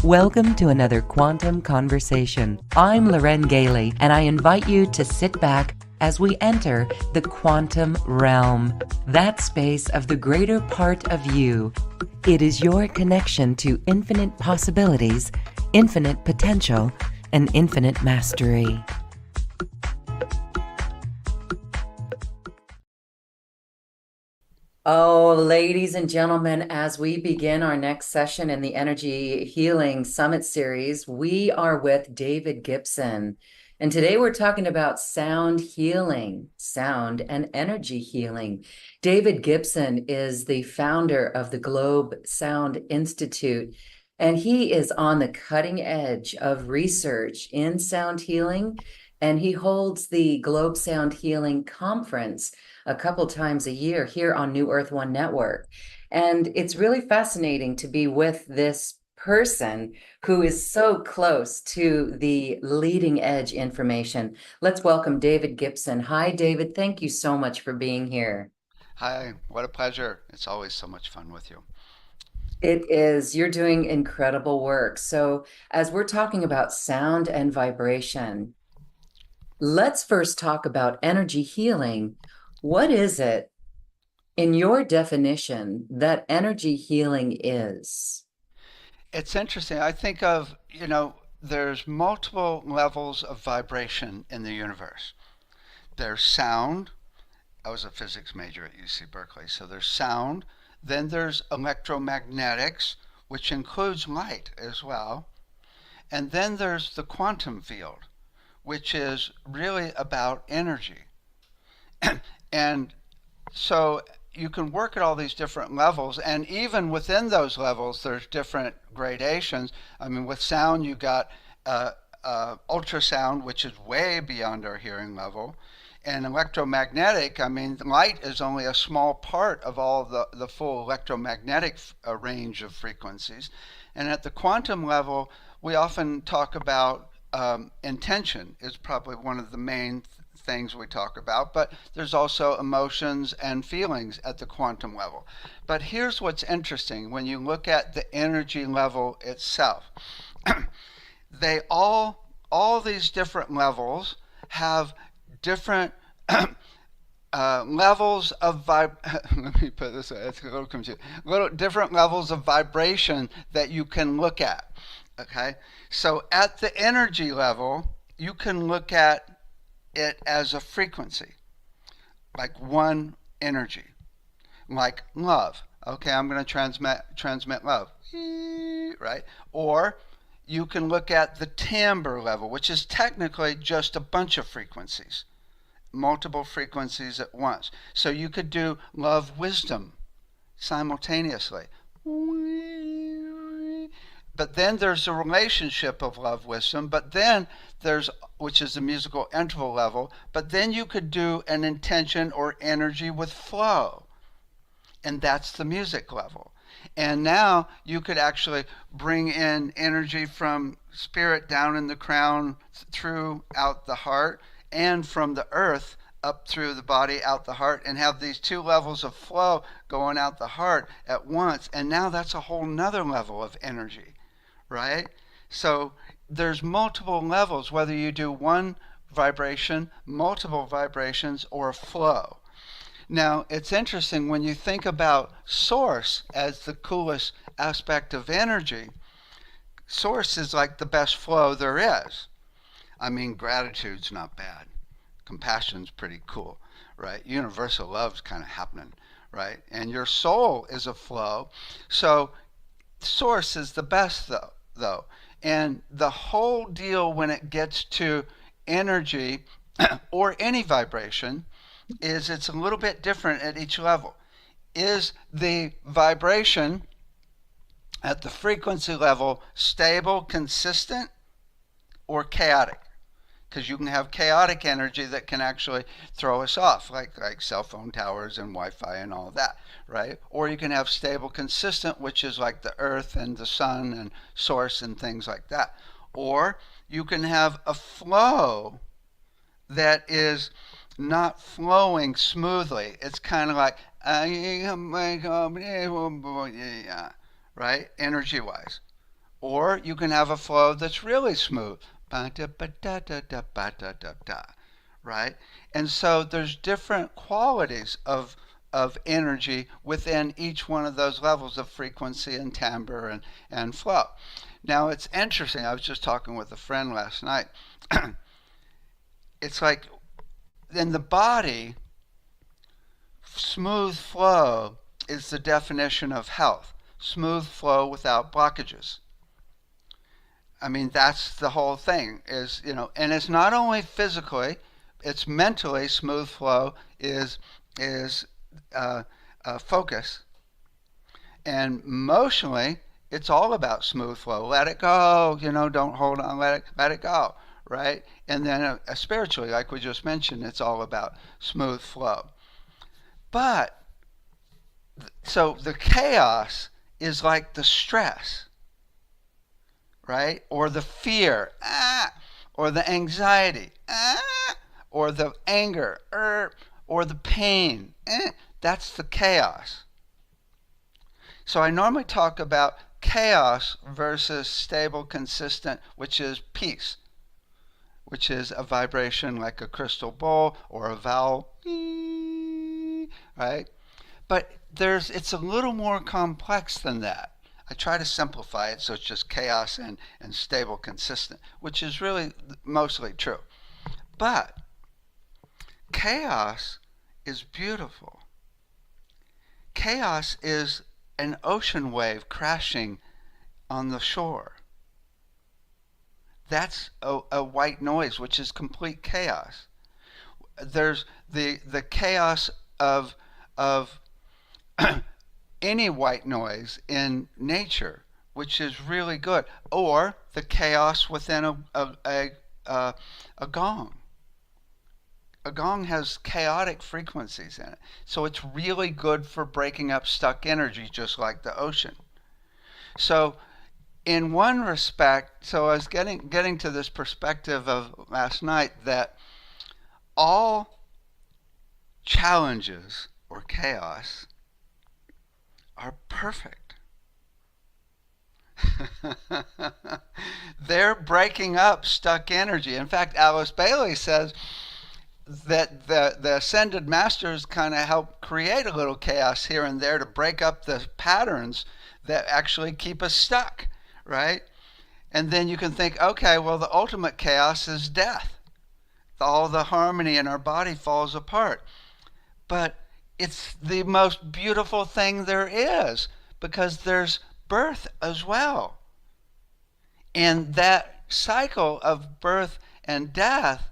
Welcome to another Quantum Conversation. I'm Loren Gailey, and I invite you to sit back as we enter the quantum realm, that space of the greater part of you. It is your connection to infinite possibilities, infinite potential, and infinite mastery. Oh, ladies and gentlemen, as we begin our next session in the Energy Healing Summit Series, we are with David Gibson. And today we're talking about sound healing, sound and energy healing. David Gibson is the founder of the Globe Sound Institute, and he is on the cutting edge of research in sound healing. And he holds the Globe Sound Healing Conference a couple times a year here on New Earth One Network. And it's really fascinating to be with this person who is so close to the leading edge information. Let's welcome David Gibson. Hi, David. Thank you so much for being here. Hi, what a pleasure. It's always so much fun with you. It is. You're doing incredible work. So, as we're talking about sound and vibration, let's first talk about energy healing. What is it, in your definition, that energy healing is? It's interesting. I think of, there's multiple levels of vibration in the universe. There's sound. I was a physics major at UC Berkeley, so there's sound. Then there's electromagnetics, which includes light as well. And then there's the quantum field, which is really about energy. And so you can work at all these different levels, and even within those levels there's different gradations. I mean, with sound you got ultrasound, which is way beyond our hearing level, and electromagnetic, I mean, light is only a small part of all the full electromagnetic range of frequencies. And at the quantum level we often talk about intention is probably one of the main things we talk about, but there's also emotions and feelings at the quantum level. But here's what's interesting: when you look at the energy level itself, they all these different levels have different levels of let me put this way, it's a little confusing, little different levels of vibration that you can look at. Okay, so at the energy level you can look at it as a frequency, like one energy, like love. Okay, I'm going to transmit love, right? Or you can look at the timbre level, which is technically just a bunch of frequencies, multiple frequencies at once. So you could do love wisdom simultaneously. But then there's a relationship of love wisdom, but then there's, which is the musical interval level, but then you could do an intention or energy with flow, and that's the music level. And now you could actually bring in energy from spirit down in the crown through out the heart, and from the earth up through the body out the heart, and have these two levels of flow going out the heart at once. And now that's a whole nother level of energy, right? So there's multiple levels, whether you do one vibration, multiple vibrations, or flow. Now, it's interesting when you think about source as the coolest aspect of energy. Source is like the best flow there is. I mean, gratitude's not bad. Compassion's pretty cool, right? Universal love's kind of happening, right? And your soul is a flow. So source is the best though. And the whole deal when it gets to energy or any vibration is it's a little bit different at each level. Is the vibration at the frequency level stable, consistent, or chaotic? Because you can have chaotic energy that can actually throw us off, like cell phone towers and Wi-Fi and all that, right? Or you can have stable, consistent, which is like the earth and the sun and source and things like that. Or you can have a flow that is not flowing smoothly. It's kind of like, right, energy-wise. Or you can have a flow that's really smooth. Ba-da-ba-da-da-da-ba-da-da-da, right? And so there's different qualities of energy within each one of those levels of frequency and timbre and flow. Now it's interesting. I was just talking with a friend last night. It's like in the body, smooth flow is the definition of health. Smooth flow without blockages. I mean, that's the whole thing is, and it's not only physically, it's mentally. Smooth flow is focus, and emotionally, it's all about smooth flow. Let it go, don't hold on, let it go, right? And then spiritually, like we just mentioned, it's all about smooth flow. But so the chaos is like the stress, right? Or the fear, or the anxiety, or the anger, or the pain. That's the chaos. So I normally talk about chaos versus stable, consistent, which is peace, which is a vibration like a crystal bowl or a vowel, right? But it's a little more complex than that. I try to simplify it so it's just chaos and stable, consistent, which is really mostly true. But chaos is beautiful. Chaos is an ocean wave crashing on the shore. That's a white noise, which is complete chaos. There's the chaos of any white noise in nature, which is really good, or the chaos within a gong. A gong has chaotic frequencies in it, so it's really good for breaking up stuck energy, just like the ocean. So, in one respect, so I was getting to this perspective of last night that all challenges or chaos are perfect. They're breaking up stuck energy. In fact, Alice Bailey says that the ascended masters kind of help create a little chaos here and there to break up the patterns that actually keep us stuck, right? And then you can think, okay, well, the ultimate chaos is death. All the harmony in our body falls apart. But it's the most beautiful thing there is because there's birth as well. And that cycle of birth and death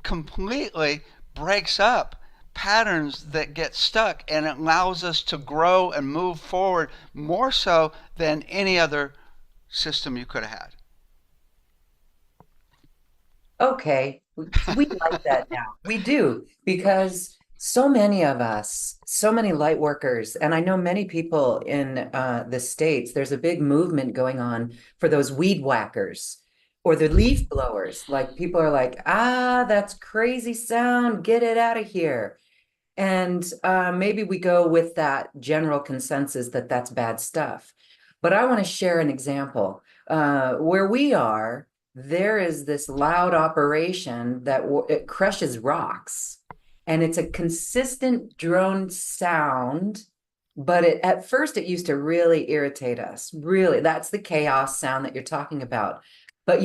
completely breaks up patterns that get stuck and it allows us to grow and move forward more so than any other system you could have Okay, we like had. that now. We do, because so many of us, so many light workers, and I know many people in the States, there's a big movement going on for those weed whackers or the leaf blowers. Like people are like, that's crazy sound, get it out of here. And maybe we go with that general consensus that that's bad stuff. But I want to share an example. Where we are, there is this loud operation that it crushes rocks. And it's a consistent drone sound. But at first, it used to really irritate us. Really, that's the chaos sound that you're talking about. But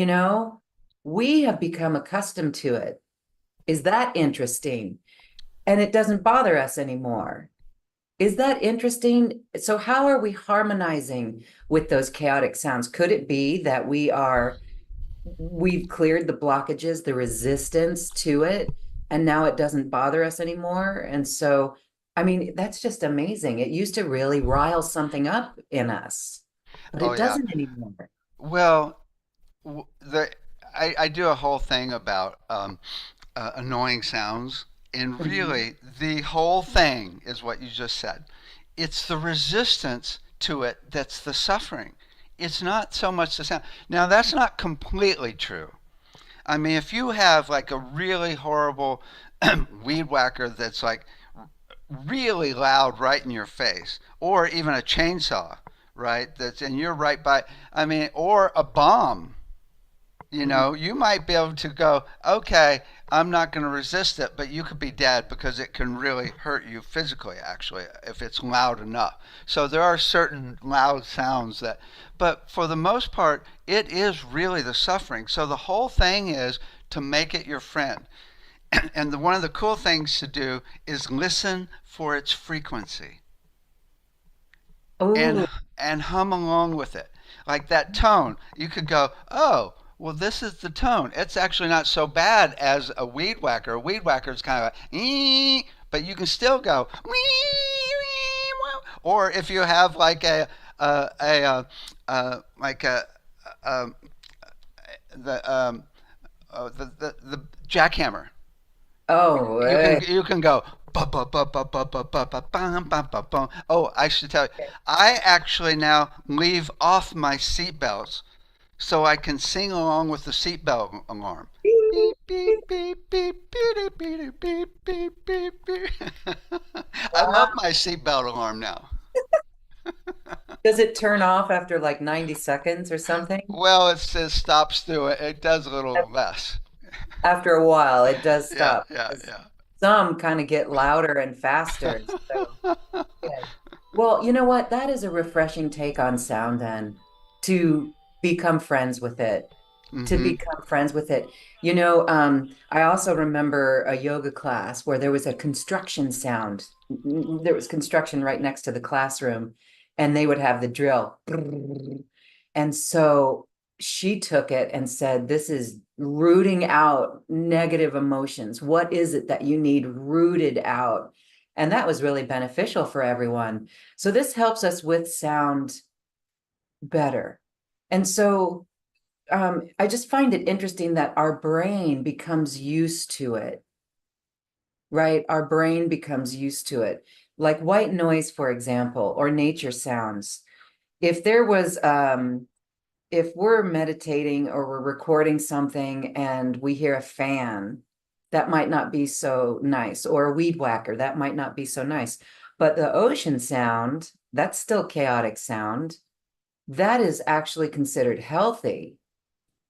we have become accustomed to it. Is that interesting? And it doesn't bother us anymore. Is that interesting? So, how are we harmonizing with those chaotic sounds? Could it be that we've cleared the blockages, the resistance to it, and now it doesn't bother us anymore? And so, I mean, that's just amazing. It used to really rile something up in us, but Oh it yeah. doesn't anymore. Well, the I do a whole thing about annoying sounds, and Mhm. really the whole thing is what you just said. It's the resistance to it that's the suffering. It's not so much the sound. Now that's not completely true. I mean, if you have like a really horrible weed whacker that's like really loud right in your face, or even a chainsaw, right? That's and you're right by. I mean, or a bomb. Mhm. You might be able to go, okay, I'm not going to resist it, but you could be dead because it can really hurt you physically, actually, if it's loud enough. So there are certain loud sounds that, but for the most part, it is really the suffering. So the whole thing is to make it your friend. And one of the cool things to do is listen for its frequency and Oh, and hum along with it. Like that tone, you could go, "Oh, well, this is the tone. It's actually not so bad as a weed whacker. A weed whacker is kind of a, but you can still go, or if you have like like a the the jackhammer. oh, You can go. Oh, I should tell you, I actually now leave off my seatbelts so I can sing along with the seatbelt alarm. Beep beep beep beep beep beep beep beep beep beep. I wow. love my seatbelt alarm now. Does it turn off after like 90 seconds or something? Well, it says stops through it. It does a little less. After a while, it does Yeah, stop. yeah, 'Cause yeah. some kind of get louder and faster. So, yeah. Well, you know what? That is a refreshing take on sound then, to become friends with it. To Mm-hmm. become friends with it. I also remember a yoga class where there was a construction sound. There was construction right next to the classroom, and they would have the drill. And so she took it and said, "This is rooting out negative emotions. What is it that you need rooted out?" And that was really beneficial for everyone. So this helps us with sound better. And so I just find it interesting that our brain becomes used to it, right? Our brain becomes used to it. Like white noise, for example, or nature sounds. If there was, if we're meditating or we're recording something and we hear a fan, that might not be so nice, or a weed whacker, that might not be so nice. But the ocean sound, that's still chaotic sound. That is actually considered healthy.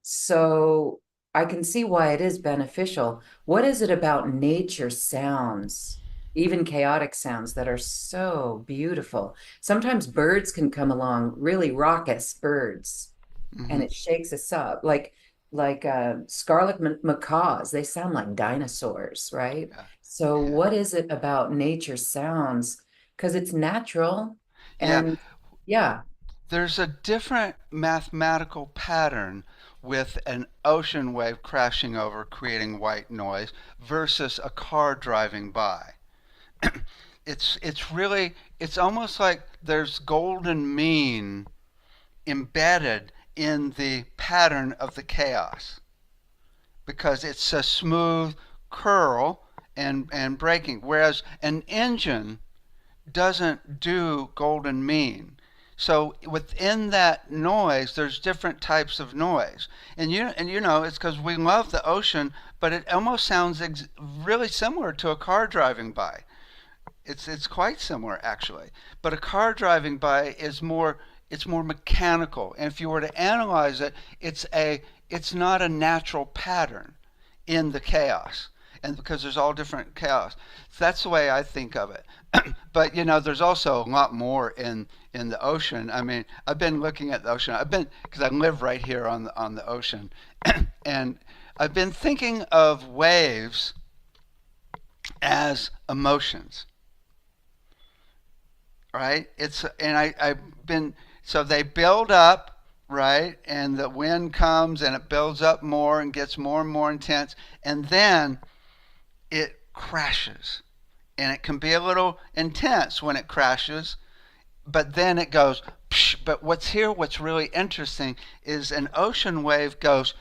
So I can see why it is beneficial. What is it about nature sounds, even chaotic sounds, that are so beautiful? Sometimes birds can come along, really raucous birds, Mm-hmm. and it shakes us up. Like scarlet macaws, they sound like dinosaurs, right? Yeah, So yeah, what is it about nature sounds? Because it's natural yeah. and yeah. There's a different mathematical pattern with an ocean wave crashing over, creating white noise, versus a car driving by. It's almost like there's golden mean embedded in the pattern of the chaos because it's a smooth curl and braking, whereas an engine doesn't do golden mean. So within that noise, there's different types of noise, and it's because we love the ocean, but it almost sounds really similar to a car driving by. It's quite similar actually, but a car driving by is more it's more mechanical, and if you were to analyze it, it's not a natural pattern in the chaos, and because there's all different chaos. So that's the way I think of it. But there's also a lot more in the ocean. I mean, I've been looking at the ocean. I've been because I live right here on the ocean, and I've been thinking of waves as emotions, right? I've been so they build up, right, and the wind comes and it builds up more and gets more and more intense, and then it crashes, and it can be a little intense when it crashes, but then it goes. Psh, but what's really interesting is an ocean wave does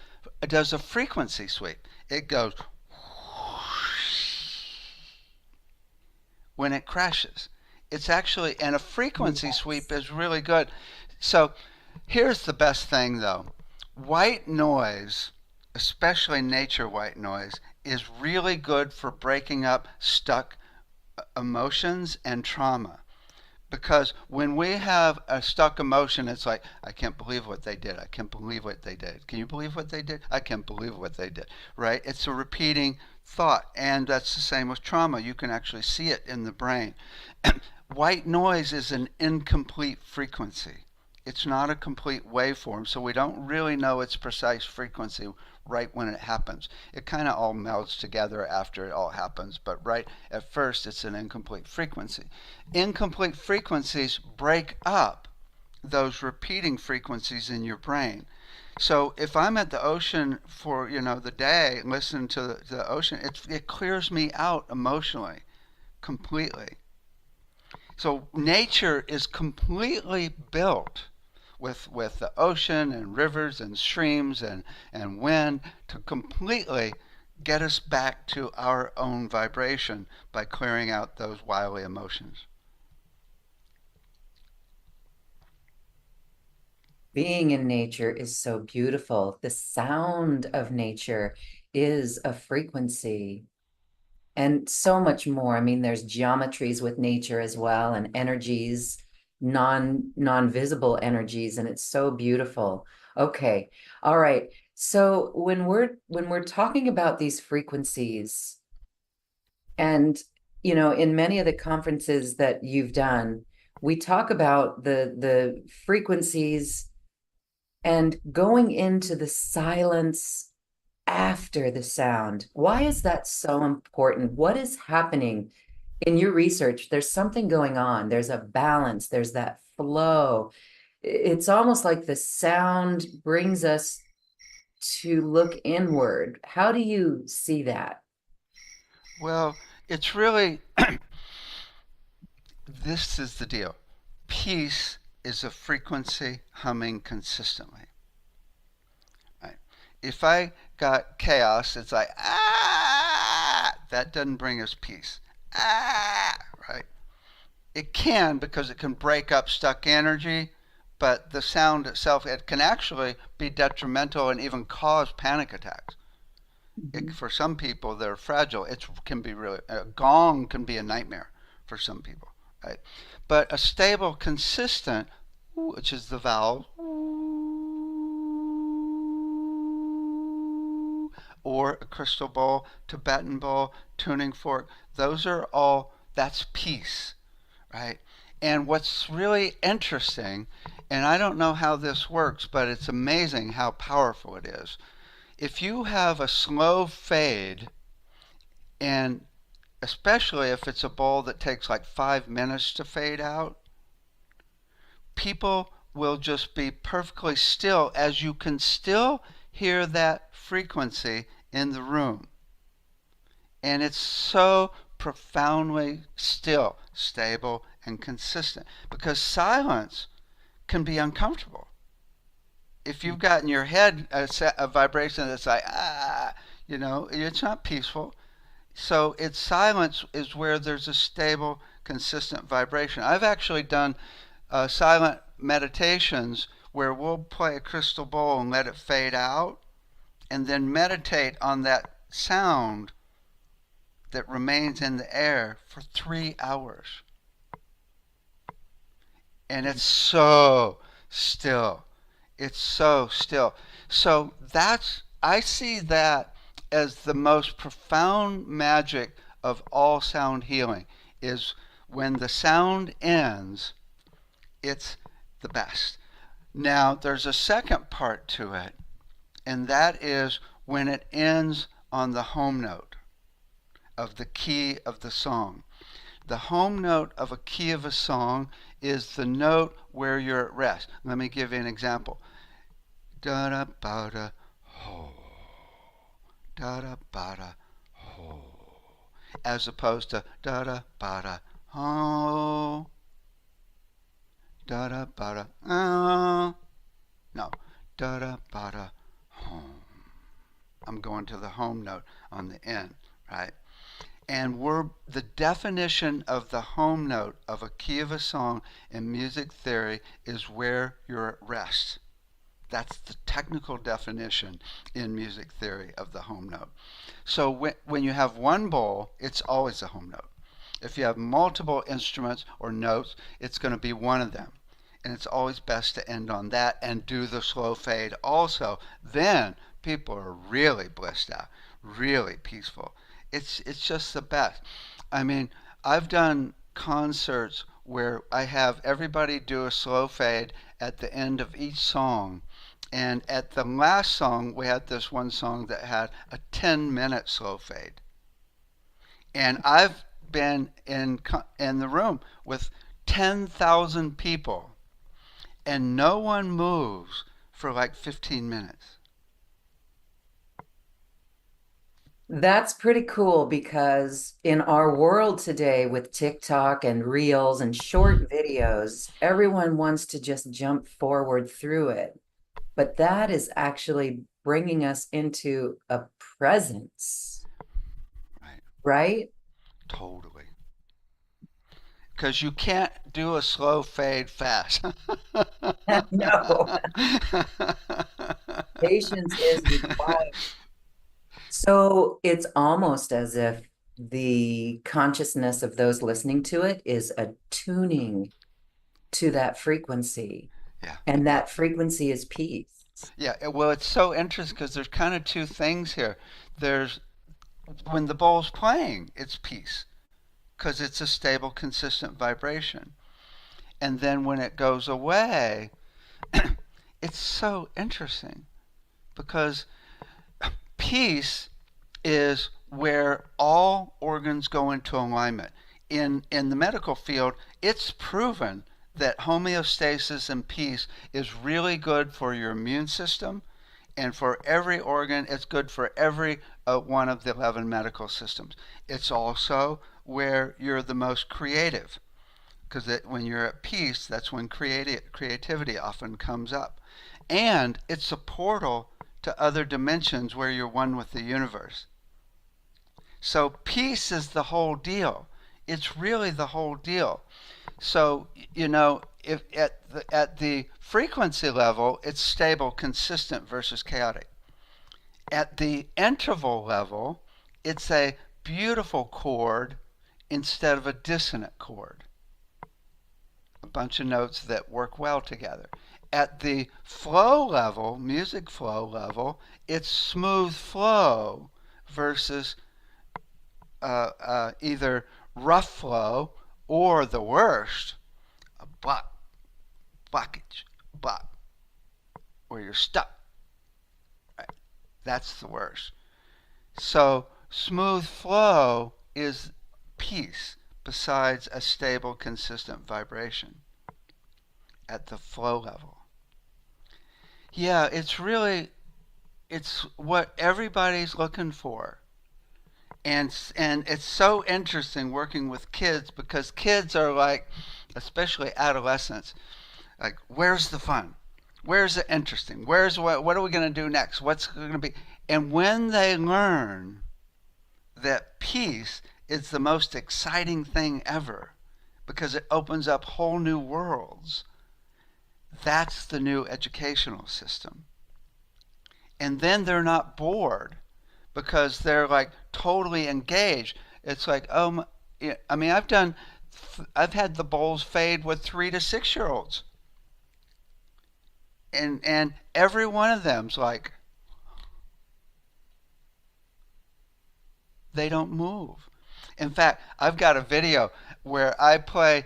a frequency sweep. It goes when it crashes. It's actually, and a frequency sweep Yes. is really good. So here's the best thing though, white noise, especially nature white noise, is really good for breaking up stuck emotions and trauma Because when we have a stuck emotion, it's like, I can't believe what they did. I can't believe what they did. Can you believe what they did? I can't believe what they did. Right? It's a repeating thought. And that's the same with trauma. You can actually see it in the brain. White noise is an incomplete frequency. It's not a complete waveform, so we don't really know its precise frequency right when it happens. It kind of all melds together after it all happens, but right at first it's an incomplete frequency. Incomplete frequencies break up those repeating frequencies in your brain. So if I'm at the ocean for the day, listening to the ocean, it clears me out emotionally completely. So nature is completely built with the ocean and rivers and streams and wind to completely get us back to our own vibration by clearing out those wily emotions. Being in nature is so beautiful. The sound of nature is a frequency and so much more. I mean, there's geometries with nature as well and energies, non-visible energies, and it's so beautiful. Okay. All right. So when we're talking about these frequencies and in many of the conferences that you've done, we talk about the frequencies and going into the silence after the sound. Why is that so important? What is happening in your research? There's something going on. There's a balance, there's that flow. It's almost like the sound brings us to look inward. How do you see that? Well, it's really this is the deal. Peace is a frequency humming consistently. Right? If I got chaos, it's like ah, that doesn't bring us peace. Ah, right? It can because it can break up stuck energy, but the sound itself, it can actually be detrimental and even cause panic attacks. Mhm. For some people, they're fragile. It can be really, a gong can be a nightmare for some people, right? But a stable, consistent, which is the vowel, or a crystal bowl, Tibetan bowl, tuning fork, those are all, that's peace, right? And what's really interesting, and I don't know how this works, but it's amazing how powerful it is. If you have a slow fade, and especially if it's a bowl that takes like 5 minutes to fade out, people will just be perfectly still as you can still hear that frequency in the room. And it's so profoundly still, stable, and consistent because silence can be uncomfortable. If you've got in your head a vibration that's like, ah, it's not peaceful. So its silence is where there's a stable, consistent vibration. I've actually done silent meditations where we'll play a crystal bowl and let it fade out, and then meditate on that sound that remains in the air for 3 hours. And it's so still. It's so still. So I see that as the most profound magic of all sound healing is when the sound ends, it's the best. Now, there's a second part to it, and that is when it ends on the home note of the key of the song. The home note of a key of a song is the note where you're at rest. Let me give you an example. Da da ba da ho, da da ba da ho, as opposed to da da ba da ho, da da ba da no, da da ba da home. I'm going to the home note on the end, right? And the definition of the home note of a key of a song in music theory is where you're at rest. That's the technical definition in music theory of the home note. So when you have one bowl, it's always a home note. If you have multiple instruments or notes, it's going to be one of them. And it's always best to end on that and do the slow fade also. Then people are really blissed out, really peaceful. It's just the best. I mean, I've done concerts where I have everybody do a slow fade at the end of each song. And at the last song, we had this one song that had a 10-minute slow fade. And I've been in the room with 10,000 people, and no one moves for like 15 minutes. That's pretty cool because in our world today with TikTok and Reels and short videos, everyone wants to just jump forward through it. But that is actually bringing us into a presence, Right? right? Totally. Because you can't do a slow fade fast. No, patience is required. So it's almost as if the consciousness of those listening to it is attuning to that frequency, Yeah, and yeah, that frequency is peace. yeah. Well, it's so interesting because there's kind of two things here. There's when the bowl's playing, it's peace because it's a stable, consistent vibration. And then when it goes away, it's so interesting because peace is where all organs go into alignment. In the medical field, it's proven that homeostasis and peace is really good for your immune system, and for every organ, it's good for every one of the 11 medical systems. It's also where you're the most creative, because when you're at peace, that's when creativity often comes up. And it's a portal to other dimensions where you're one with the universe. So peace is the whole deal. It's really the whole deal. So, if at the frequency level, it's stable, consistent versus chaotic. At the interval level, it's a beautiful chord instead of a dissonant chord. A bunch of notes that work well together. At the flow level, music flow level, it's smooth flow versus either rough flow or the worst, a blockage, block, where you're stuck. Right? That's the worst. So smooth flow is peace besides a stable, consistent vibration at the flow level. Yeah, it's what everybody's looking for. And it's so interesting working with kids because kids are like, especially adolescents, like where's the fun, where's the interesting, where's what are we going to do next, what's going to be. And when they learn that peace is the most exciting thing ever because it opens up whole new worlds, that's the new educational system. And then they're not bored because they're like totally engaged. It's like, oh, I mean, I've had the bowls fade with 3 to 6 year olds, and every one of them's like, they don't move. In fact, I've got a video where I play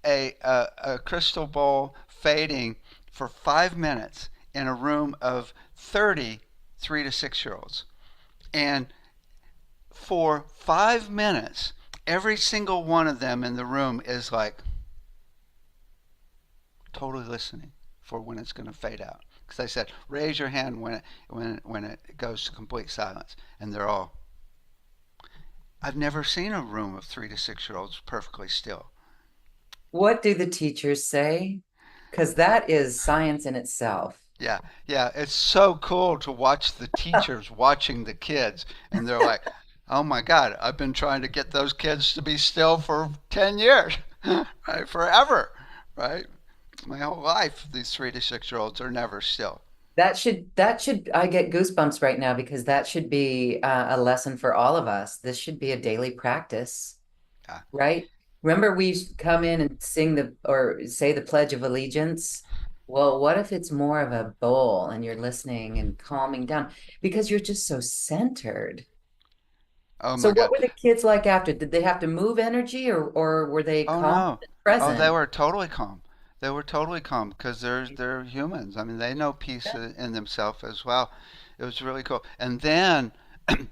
a crystal bowl fading for 5 minutes in a room of 30 3 to 6 year olds. And for 5 minutes, every single one of them in the room is like totally listening for when it's going to fade out. Because I said, raise your hand when it goes to complete silence, and they're all. I've never seen a room of 3 to 6 year olds perfectly still. What do the teachers say? Because that is science in itself. Yeah, yeah, it's so cool to watch the teachers watching the kids, and they're like, "Oh my God, I've been trying to get those kids to be still for 10 years, right? Forever, right? My whole life, these 3 to 6 year olds are never still." That should I get goosebumps right now because that should be a lesson for all of us. This should be a daily practice. Yeah. right? Remember we used to come in and sing the or say the Pledge of Allegiance? Well, what if it's more of a bowl and you're listening and calming down because you're just so centered? Oh So my what God. were the kids like after? Did they have to move energy or were they Oh calm no. and Oh, they present? were totally calm. They were totally calm because they're humans. I mean, they know peace in themselves as well. It was really cool. And then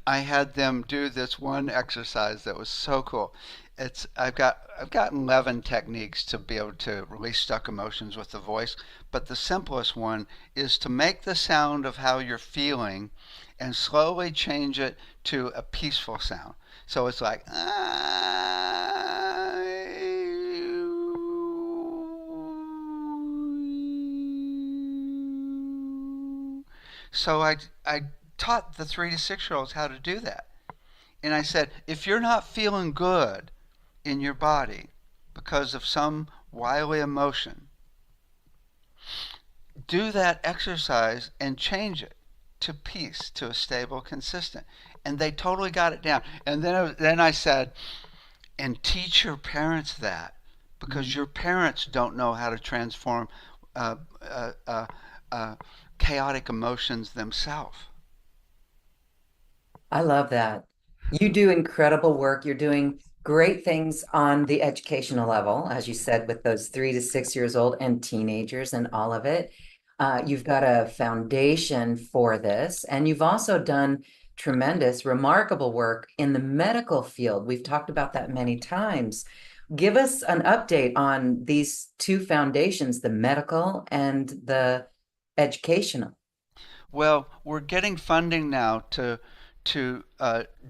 I had them do this one exercise that was so cool. It's I've got 11 techniques to be able to release stuck emotions with the voice, but the simplest one is to make the sound of how you're feeling and slowly change it to a peaceful sound. So it's like so I taught the 3 to 6 year olds how to do that. And I said, if you're not feeling good in your body because of some wily emotion, do that exercise and change it to peace, to a stable, consistent. And they totally got it down. And then I said, and teach your parents that because your parents don't know how to transform uh, uh, uh, uh, chaotic emotions themselves. I love that. You do incredible work. You're doing great things on the educational level, as you said, with those 3 to 6 years old and teenagers and all of it. You've got a foundation for this, and you've also done tremendous, remarkable work in the medical field. We've talked about that many times. Give us an update on these two foundations, the medical and the educational. Well, we're getting funding now to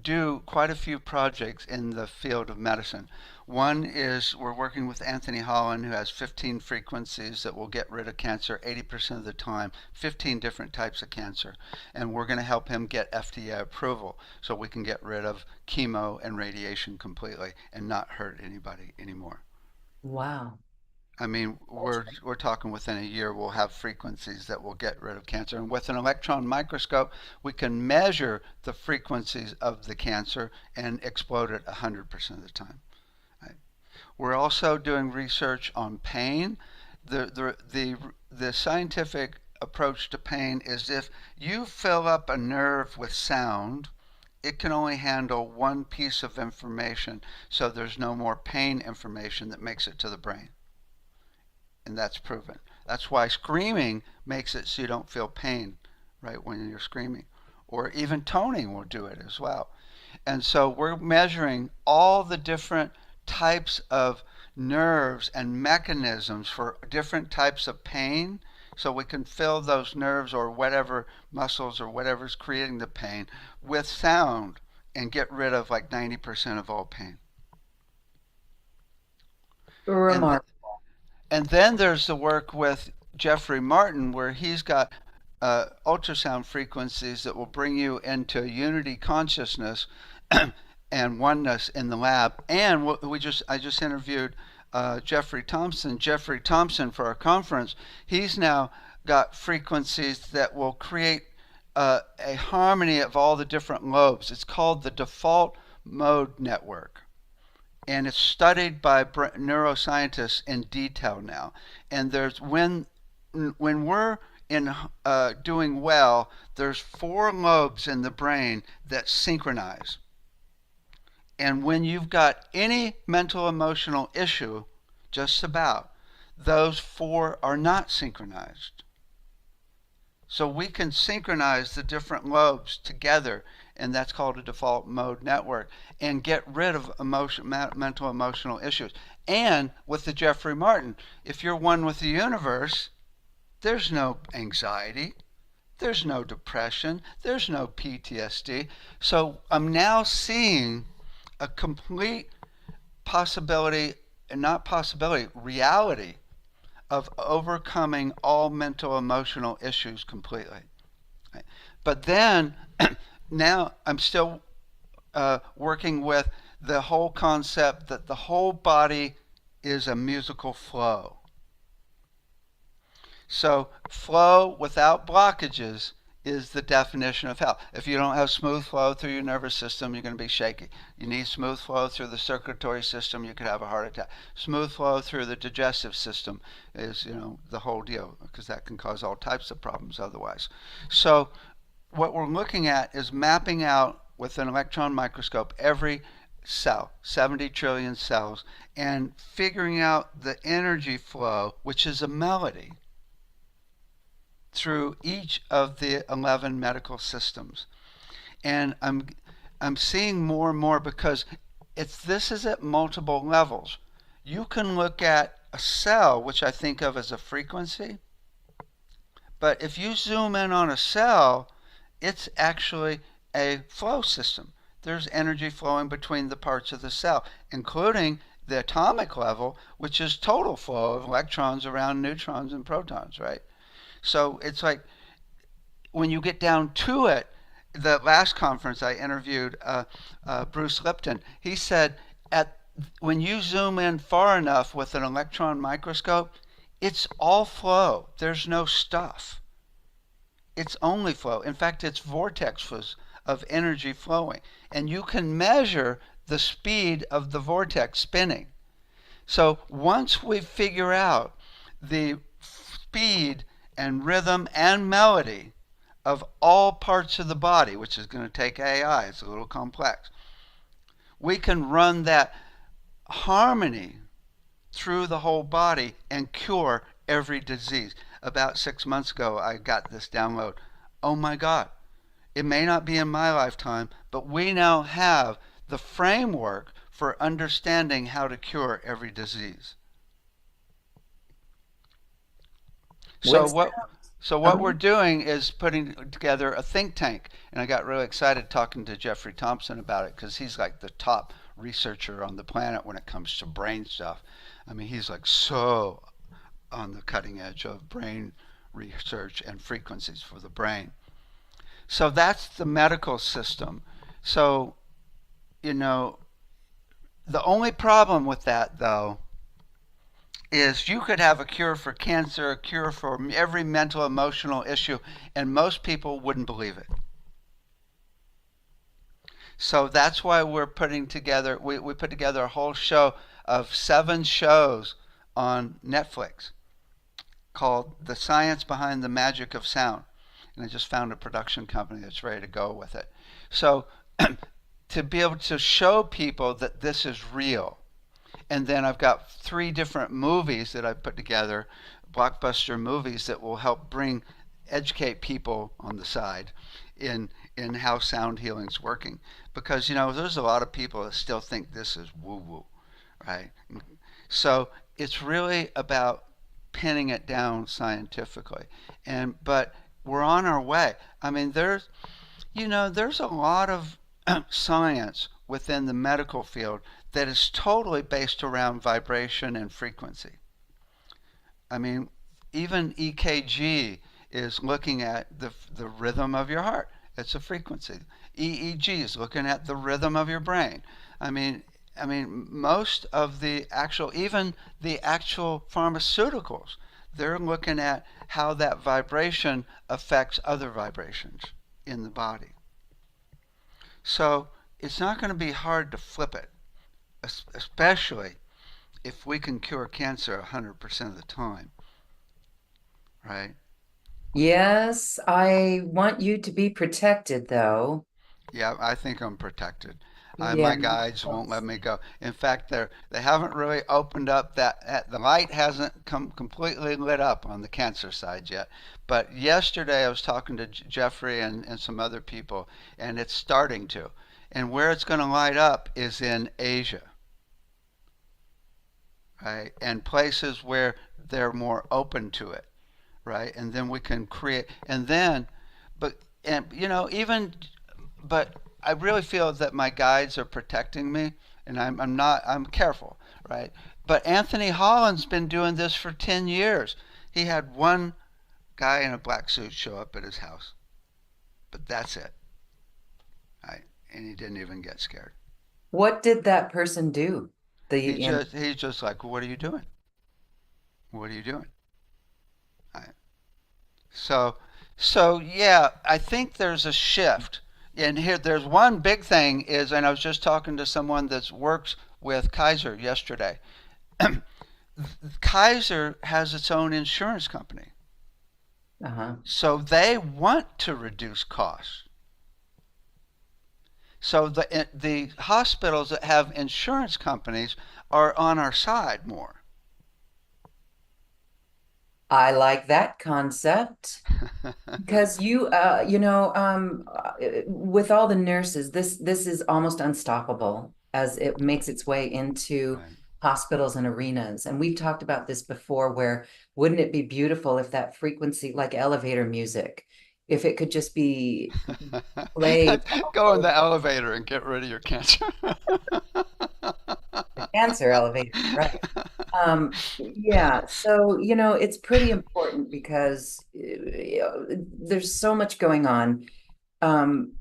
do quite a few projects in the field of medicine. One is we're working with Anthony Holland, who has 15 frequencies that will get rid of cancer 80% of the time, 15 different types of cancer. And we're going to help him get FDA approval so we can get rid of chemo and radiation completely and not hurt anybody anymore. Wow. I mean, we're talking within a year we'll have frequencies that will get rid of cancer. And with an electron microscope, we can measure the frequencies of the cancer and explode it 100% of the time. Right? We're also doing research on pain. The scientific approach to pain is if you fill up a nerve with sound, it can only handle one piece of information, so there's no more pain information that makes it to the brain, and that's proven. That's why screaming makes it so you don't feel pain right when you're screaming. Or even toning will do it as well. And so we're measuring all the different types of nerves and mechanisms for different types of pain so we can fill those nerves or whatever muscles or whatever's creating the pain with sound and get rid of like 90% of all pain. And th- Remarkable. And then there's the work with Jeffrey Martin, where he's got ultrasound frequencies that will bring you into unity consciousness and oneness in the lab. And I just interviewed Jeffrey Thompson. Jeffrey Thompson for our conference. He's now got frequencies that will create a harmony of all the different lobes. It's called the default mode network, and it's studied by neuroscientists in detail now. And there's when we're in doing well, there's 4 lobes in the brain that synchronize. And when you've got any mental emotional issue, just about, those 4 are not synchronized. So we can synchronize the different lobes together, and that's called a default mode network, and get rid of mental emotional issues. And with the Jeffrey Martin, if you're one with the universe, there's no anxiety, there's no depression, there's no PTSD. So I'm now seeing a complete possibility, and not possibility, reality of overcoming all mental emotional issues completely. Right? But then now I'm still working with the whole concept that the whole body is a musical flow. So flow without blockages is the definition of health. If you don't have smooth flow through your nervous system, you're going to be shaky. You need smooth flow through the circulatory system, you could have a heart attack. Smooth flow through the digestive system is, the whole deal, because that can cause all types of problems otherwise. So what we're looking at is mapping out with an electron microscope every cell, 70 trillion cells, and figuring out the energy flow, which is a melody, through each of the 11 medical systems. And I'm seeing more and more because this is at multiple levels. You can look at a cell, which I think of as a frequency, but if you zoom in on a cell, it's actually a flow system. There's energy flowing between the parts of the cell, including the atomic level, which is total flow of electrons around neutrons and protons, right? So it's like when you get down to it, the last conference I interviewed Bruce Lipton. He said when you zoom in far enough with an electron microscope, it's all flow. There's no stuff. It's only flow. In fact, it's vortexes of energy flowing. And you can measure the speed of the vortex spinning. So once we figure out the speed and rhythm and melody of all parts of the body, which is going to take AI, it's a little complex, we can run that harmony through the whole body and cure every disease. About 6 months ago, I got this download. Oh my God, it may not be in my lifetime, but we now have the framework for understanding how to cure every disease. So What's what so what um, we're doing is putting together a think tank, and I got really excited talking to Jeffrey Thompson about it because he's like the top researcher on the planet when it comes to brain stuff. I mean, he's like so on the cutting edge of brain research and frequencies for the brain. So that's the medical system. So, you know, the only problem with that though is you could have a cure for cancer, a cure for every mental, emotional issue, and most people wouldn't believe it. So that's why we put together a whole show of 7 shows on Netflix called The Science Behind the Magic of Sound. And I just found a production company that's ready to go with it. So to be able to show people that this is real, and then I've got 3 different movies that I've put together, blockbuster movies that will help educate people on the side in how sound healing's working. Because there's a lot of people that still think this is woo woo, right? So it's really about pinning it down scientifically. But we're on our way. I mean, there's a lot of science within the medical field that is totally based around vibration and frequency. I mean, even EKG is looking at the rhythm of your heart. It's a frequency. EEG is looking at the rhythm of your brain. I mean, most of even the actual pharmaceuticals, they're looking at how that vibration affects other vibrations in the body. So it's not going to be hard to flip it, especially if we can cure cancer 100% of the time, right? yes, I want you to be protected though. Yeah, I think I'm protected. Yeah. My guides won't let me go. In fact, they haven't really opened up the light hasn't come completely lit up on the cancer side yet. But yesterday I was talking to Jeffrey and some other people, and it's starting to. And where it's going to light up is in Asia, right? And places where they're more open to it, right? And then we can create, and then, but, and, even, but I really feel that my guides are protecting me, and I'm careful, right? But Anthony Holland's been doing this for 10 years. He had one guy in a black suit show up at his house, but that's it, right? And he didn't even get scared. What did that person do? He's just like, what are you doing? What are you doing? Right? So So yeah, I think there's a shift. And here, there's one big thing is, and I was just talking to someone that works with Kaiser yesterday. Kaiser has its own insurance company, Uh-huh. so they want to reduce costs. So the hospitals that have insurance companies are on our side more. I like that concept. Because with all the nurses, this is almost unstoppable as it makes its way into Right. hospitals and arenas. And we've talked about this before, where wouldn't it be beautiful if that frequency, like elevator music, if it could just be played Go in all the elevator and get rid of your cancer. the cancer elevator, right? Yeah, so it's pretty important because there's so much going on. Um,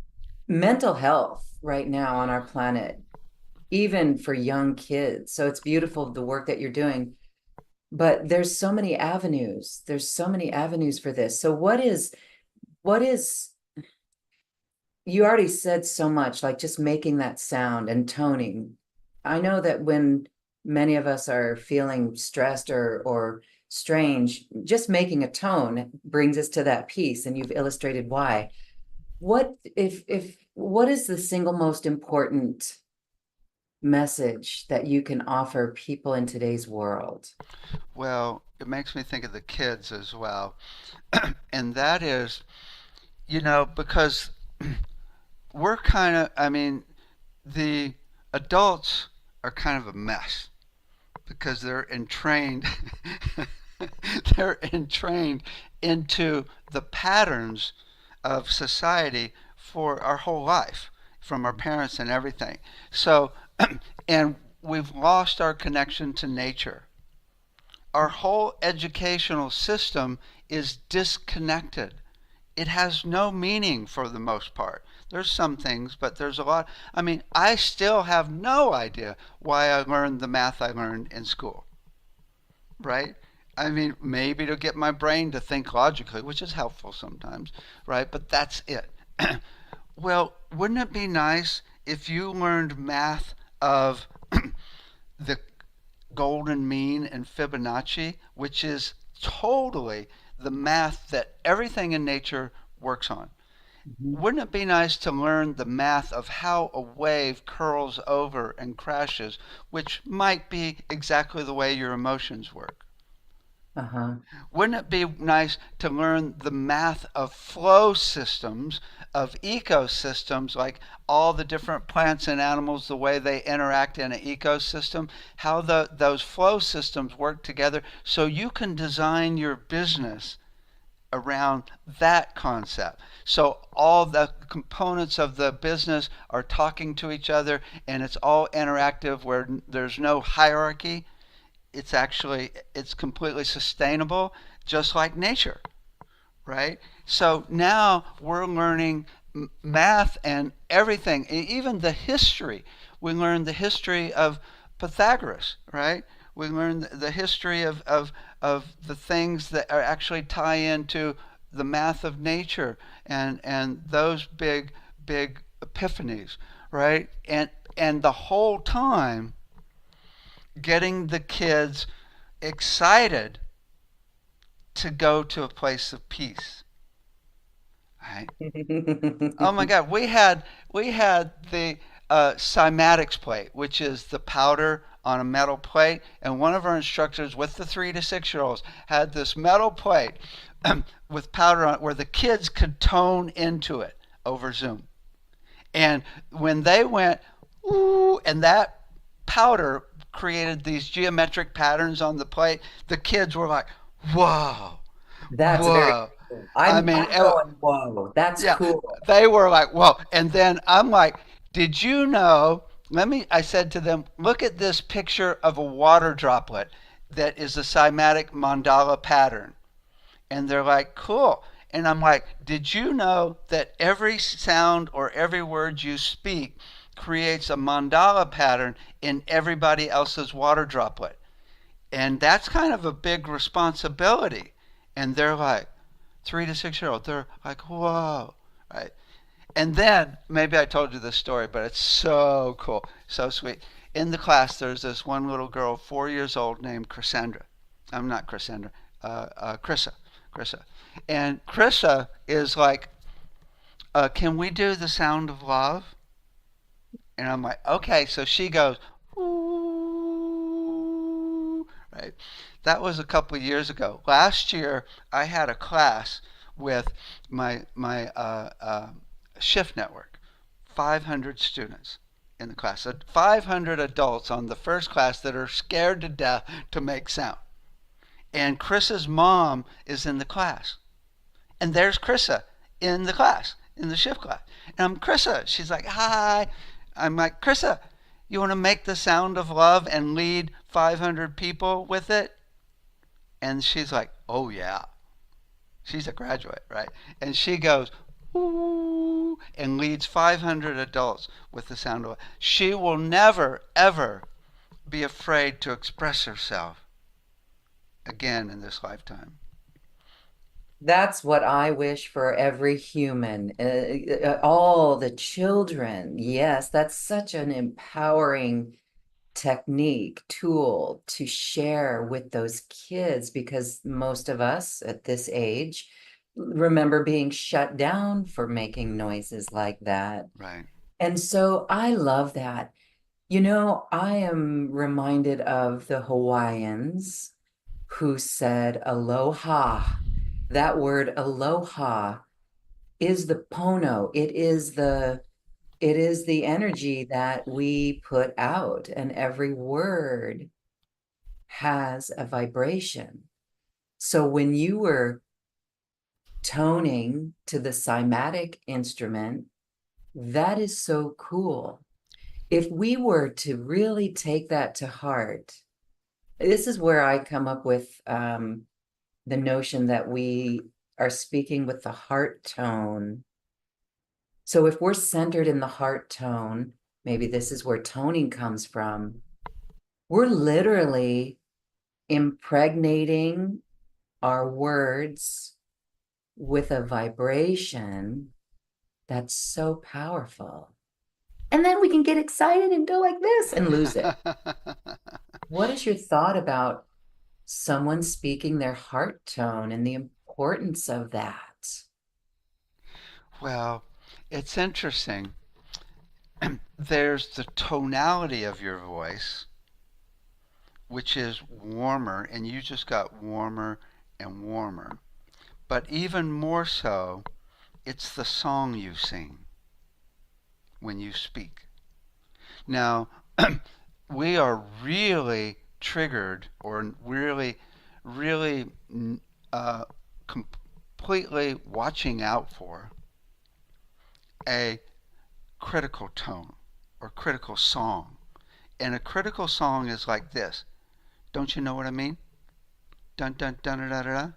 Mental health right now on our planet, even for young kids. So it's beautiful the work that you're doing, but there's so many avenues. There's so many avenues for this. So what is you already said so much, like just making that sound and toning. I know that when many of us are feeling stressed or strange, just making a tone brings us to that peace, and you've illustrated why. What is the single most important message that you can offer people in today's world? Well, it makes me think of the kids as well. And that is, because we're kind of, I mean, the adults are kind of a mess because they're entrained they're entrained into the patterns of society for our whole life from our parents and everything. So and we've lost our connection to nature. Our whole educational system is disconnected. It has no meaning for the most part. There's some things, but there's a lot. I mean, I still have no idea why I learned the math I learned in school, right? I mean, maybe to get my brain to think logically, which is helpful sometimes, right? But that's it. Well, wouldn't it be nice if you learned math of the golden mean and Fibonacci, which is totally the math that everything in nature works on? Mhm. Wouldn't it be nice to learn the math of how a wave curls over and crashes, which might be exactly the way your emotions work? Uh-huh. Wouldn't it be nice to learn the math of flow systems, of ecosystems, like all the different plants and animals, the way they interact in an ecosystem, how those flow systems work together so you can design your business around that concept. So all the components of the business are talking to each other and it's all interactive where there's no hierarchy. It's completely sustainable, just like nature, right? So now we're learning math and everything, even the history. We learn the history of Pythagoras, right? We learn the history of the things that are actually tie into the math of nature and those big epiphanies, right? And the whole time getting the kids excited to go to a place of peace. Right? Oh my God, we had the cymatics plate, which is the powder on a metal plate, and one of our instructors with the 3 to 6 year olds had this metal plate with powder on it where the kids could tone into it over Zoom. And when they went, ooh, and that powder created these geometric patterns on the plate, the kids were like, whoa, That's very whoa. cool. I I'm mean, I'm going, whoa, that's yeah, cool. they were like, whoa. And then I'm like, did you know? I said to them, look at this picture of a water droplet that is a cymatic mandala pattern. And they're like, cool. And I'm like, did you know that every sound or every word you speak creates a mandala pattern in everybody else's water droplet? And that's kind of a big responsibility. And they're like, 3 to 6 year olds, they're like, whoa, right? And then maybe I told you this story, but it's so cool, so sweet. In the class, there's this one little girl, 4 years old, named Cassandra. I'm not Cassandra, Krissa. Krissa. And Krissa is like, can we do the sound of love? And I'm like, okay. So she goes, ooh, right? That was a couple of years ago. Last year, I had a class with my shift network, 500 students in the class. So 500 adults on the first class that are scared to death to make sound. And Chris's mom is in the class. And there's Krissa in the class, in the shift class. And I'm Krissa. She's like, hi. I'm like, Krissa, you want to make the sound of love and lead 500 people with it? And she's like, oh, yeah. She's a graduate, right? And she goes, ooh, and leads 500 adults with the sound of love. She will never, ever be afraid to express herself again in this lifetime. That's what I wish for every human, all the children. Yes, that's such an empowering technique, tool to share with those kids because most of us at this age remember being shut down for making noises like that. Right. And so I love that. I am reminded of the Hawaiians who said aloha. That word aloha is the pono. It is the energy that we put out, and every word has a vibration. So when you were toning to the cymatic instrument, that is so cool. If we were to really take that to heart, this is where I come up with the notion that we are speaking with the heart tone. So if we're centered in the heart tone, maybe this is where toning comes from. We're literally impregnating our words with a vibration that's so powerful. And then we can get excited and go like this and lose it. What is your thought about someone speaking their heart tone and the importance of that? Well, it's interesting. There's the tonality of your voice, which is warmer, and you just got warmer and warmer. But even more so, it's the song you sing when you speak. Now, we are really triggered or really completely watching out for a critical tone or critical song. And a critical song is like this. Don't you know what I mean? Dun dun dun da da da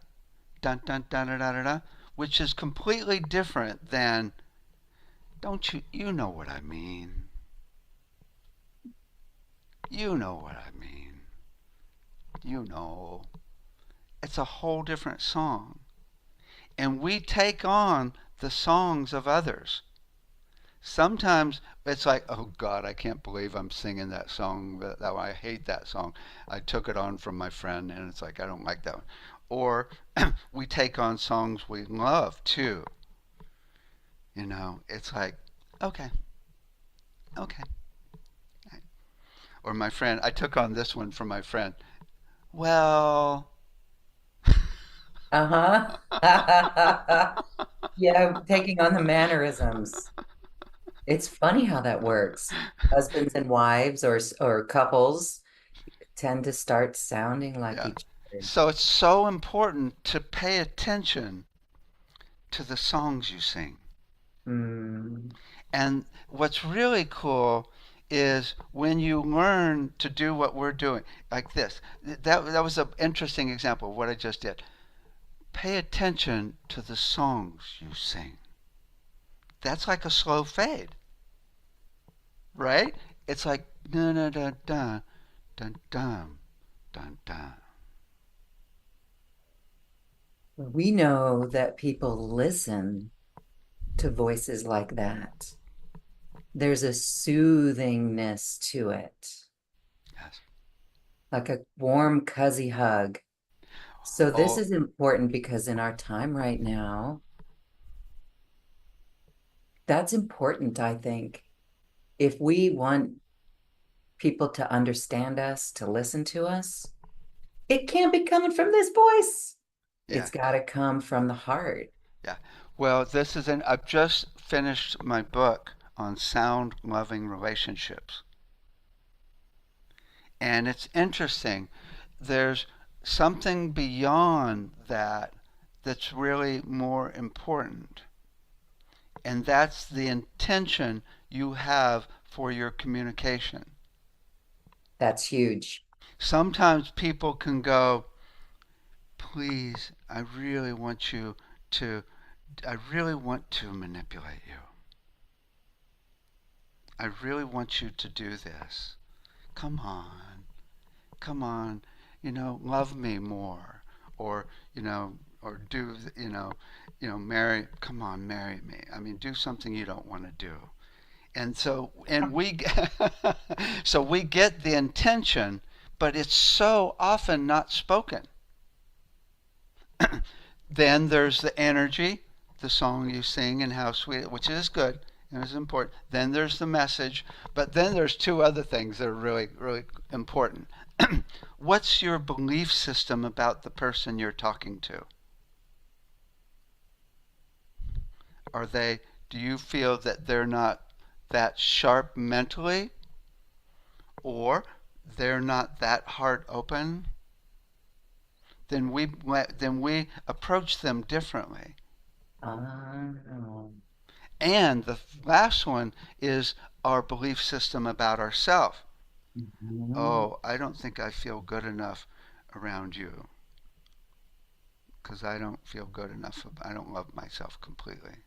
dun dun dun da da da, which is completely different than don't you know what I mean? You know what I mean. You know. It's a whole different song. And we take on the songs of others. Sometimes it's like, oh God, I can't believe I'm singing that song. That I hate that song. I took it on from my friend, and it's like I don't like that one. Or we take on songs we love too. It's like, okay, okay. Or my friend, I took on this one from my friend. Well, Uh-huh. Yeah, taking on the mannerisms. It's funny how that works. Husbands and wives or couples tend to start sounding like yeah. each other. So it's so important to pay attention to the songs you sing. Mm. And what's really cool is when you learn to do what we're doing, like this. That was an interesting example of what I just did. Pay attention to the songs you sing. That's like a slow fade, right? It's like dun dun dun dun dun dun dun dun. We know that people listen to voices like that. There's a soothingness to it, Yes. like a warm, cozy hug. So this Oh, is important because in our time right now, that's important, I think. If we want people to understand us, to listen to us, it can't be coming from this voice. yeah, It's got to come from the heart. yeah. Well, I've just finished my book on sound loving relationships. And it's interesting. There's something beyond that that's really more important. And that's the intention you have for your communication. That's huge. Sometimes people can go, please, to, I really want to manipulate you. I really want you to do this. Come on, come on, love me more. Or, or marry, come on, marry me. I mean, do something you don't want to do. And so, and we, so we get the intention, but it's so often not spoken. Then there's the energy, the song you sing and how sweet, which is good and is important. Then there's the message, but then there's two other things that are really, really important. What's your belief system about the person you're talking to? Are they, do you feel that they're not that sharp mentally, or they're not that heart open? Then we approach them differently. Oh. And the last one is our belief system about ourselves. Mhm. Oh, I don't think I feel good enough around you because I don't feel good enough. I don't love myself completely.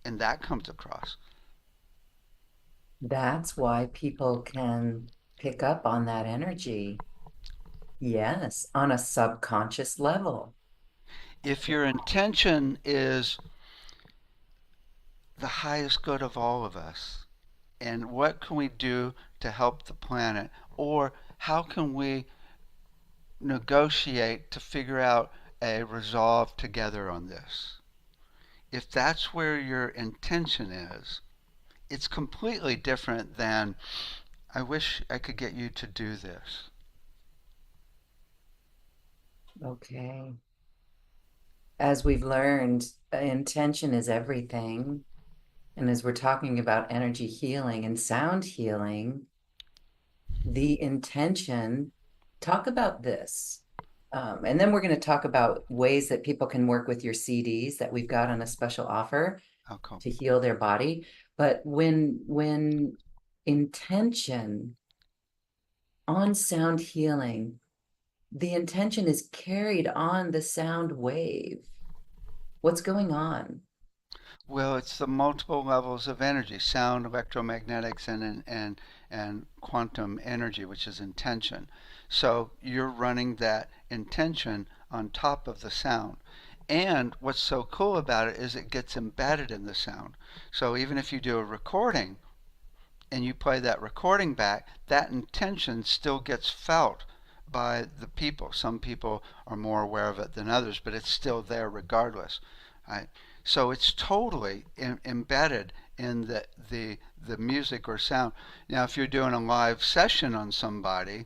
And that comes across. That's why people can pick up on that energy. Yes, on a subconscious level. If your intention is the highest good of all of us, and what can we do to help the planet? Or how can we negotiate to figure out a resolve together on this? If that's where your intention is, it's completely different than, I wish I could get you to do this. Okay. As we've learned, intention is everything. And as we're talking about energy healing and sound healing, the intention, talk about this. And then we're going to talk about ways that people can work with your CDs that we've got on a special offer Oh, cool. to heal their body. But when intention on sound healing, the intention is carried on the sound wave. What's going on? Well, it's the multiple levels of energy, sound, electromagnetics, and quantum energy, which is intention. So you're running that intention on top of the sound. And what's so cool about it is it gets embedded in the sound. So even if you do a recording and you play that recording back, that intention still gets felt by the people. Some people are more aware of it than others, but it's still there regardless. Right? So it's totally embedded in the music or sound. Now, if you're doing a live session on somebody,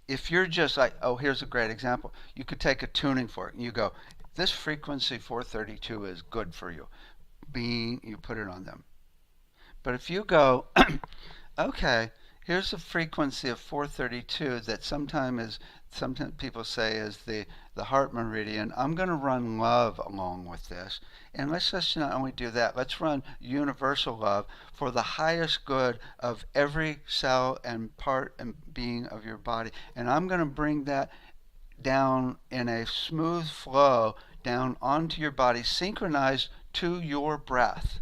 if you're just like, oh, here's a great example. You could take a tuning fork and you go, this frequency 432 is good for you. Being, you put it on them. But if you go, okay, here's a frequency of 432 that sometimes people say is the heart meridian. I'm going to run love along with this. And let's just not only do that, let's run universal love for the highest good of every cell and part and being of your body. And I'm going to bring that down in a smooth flow down onto your body, synchronized to your breath.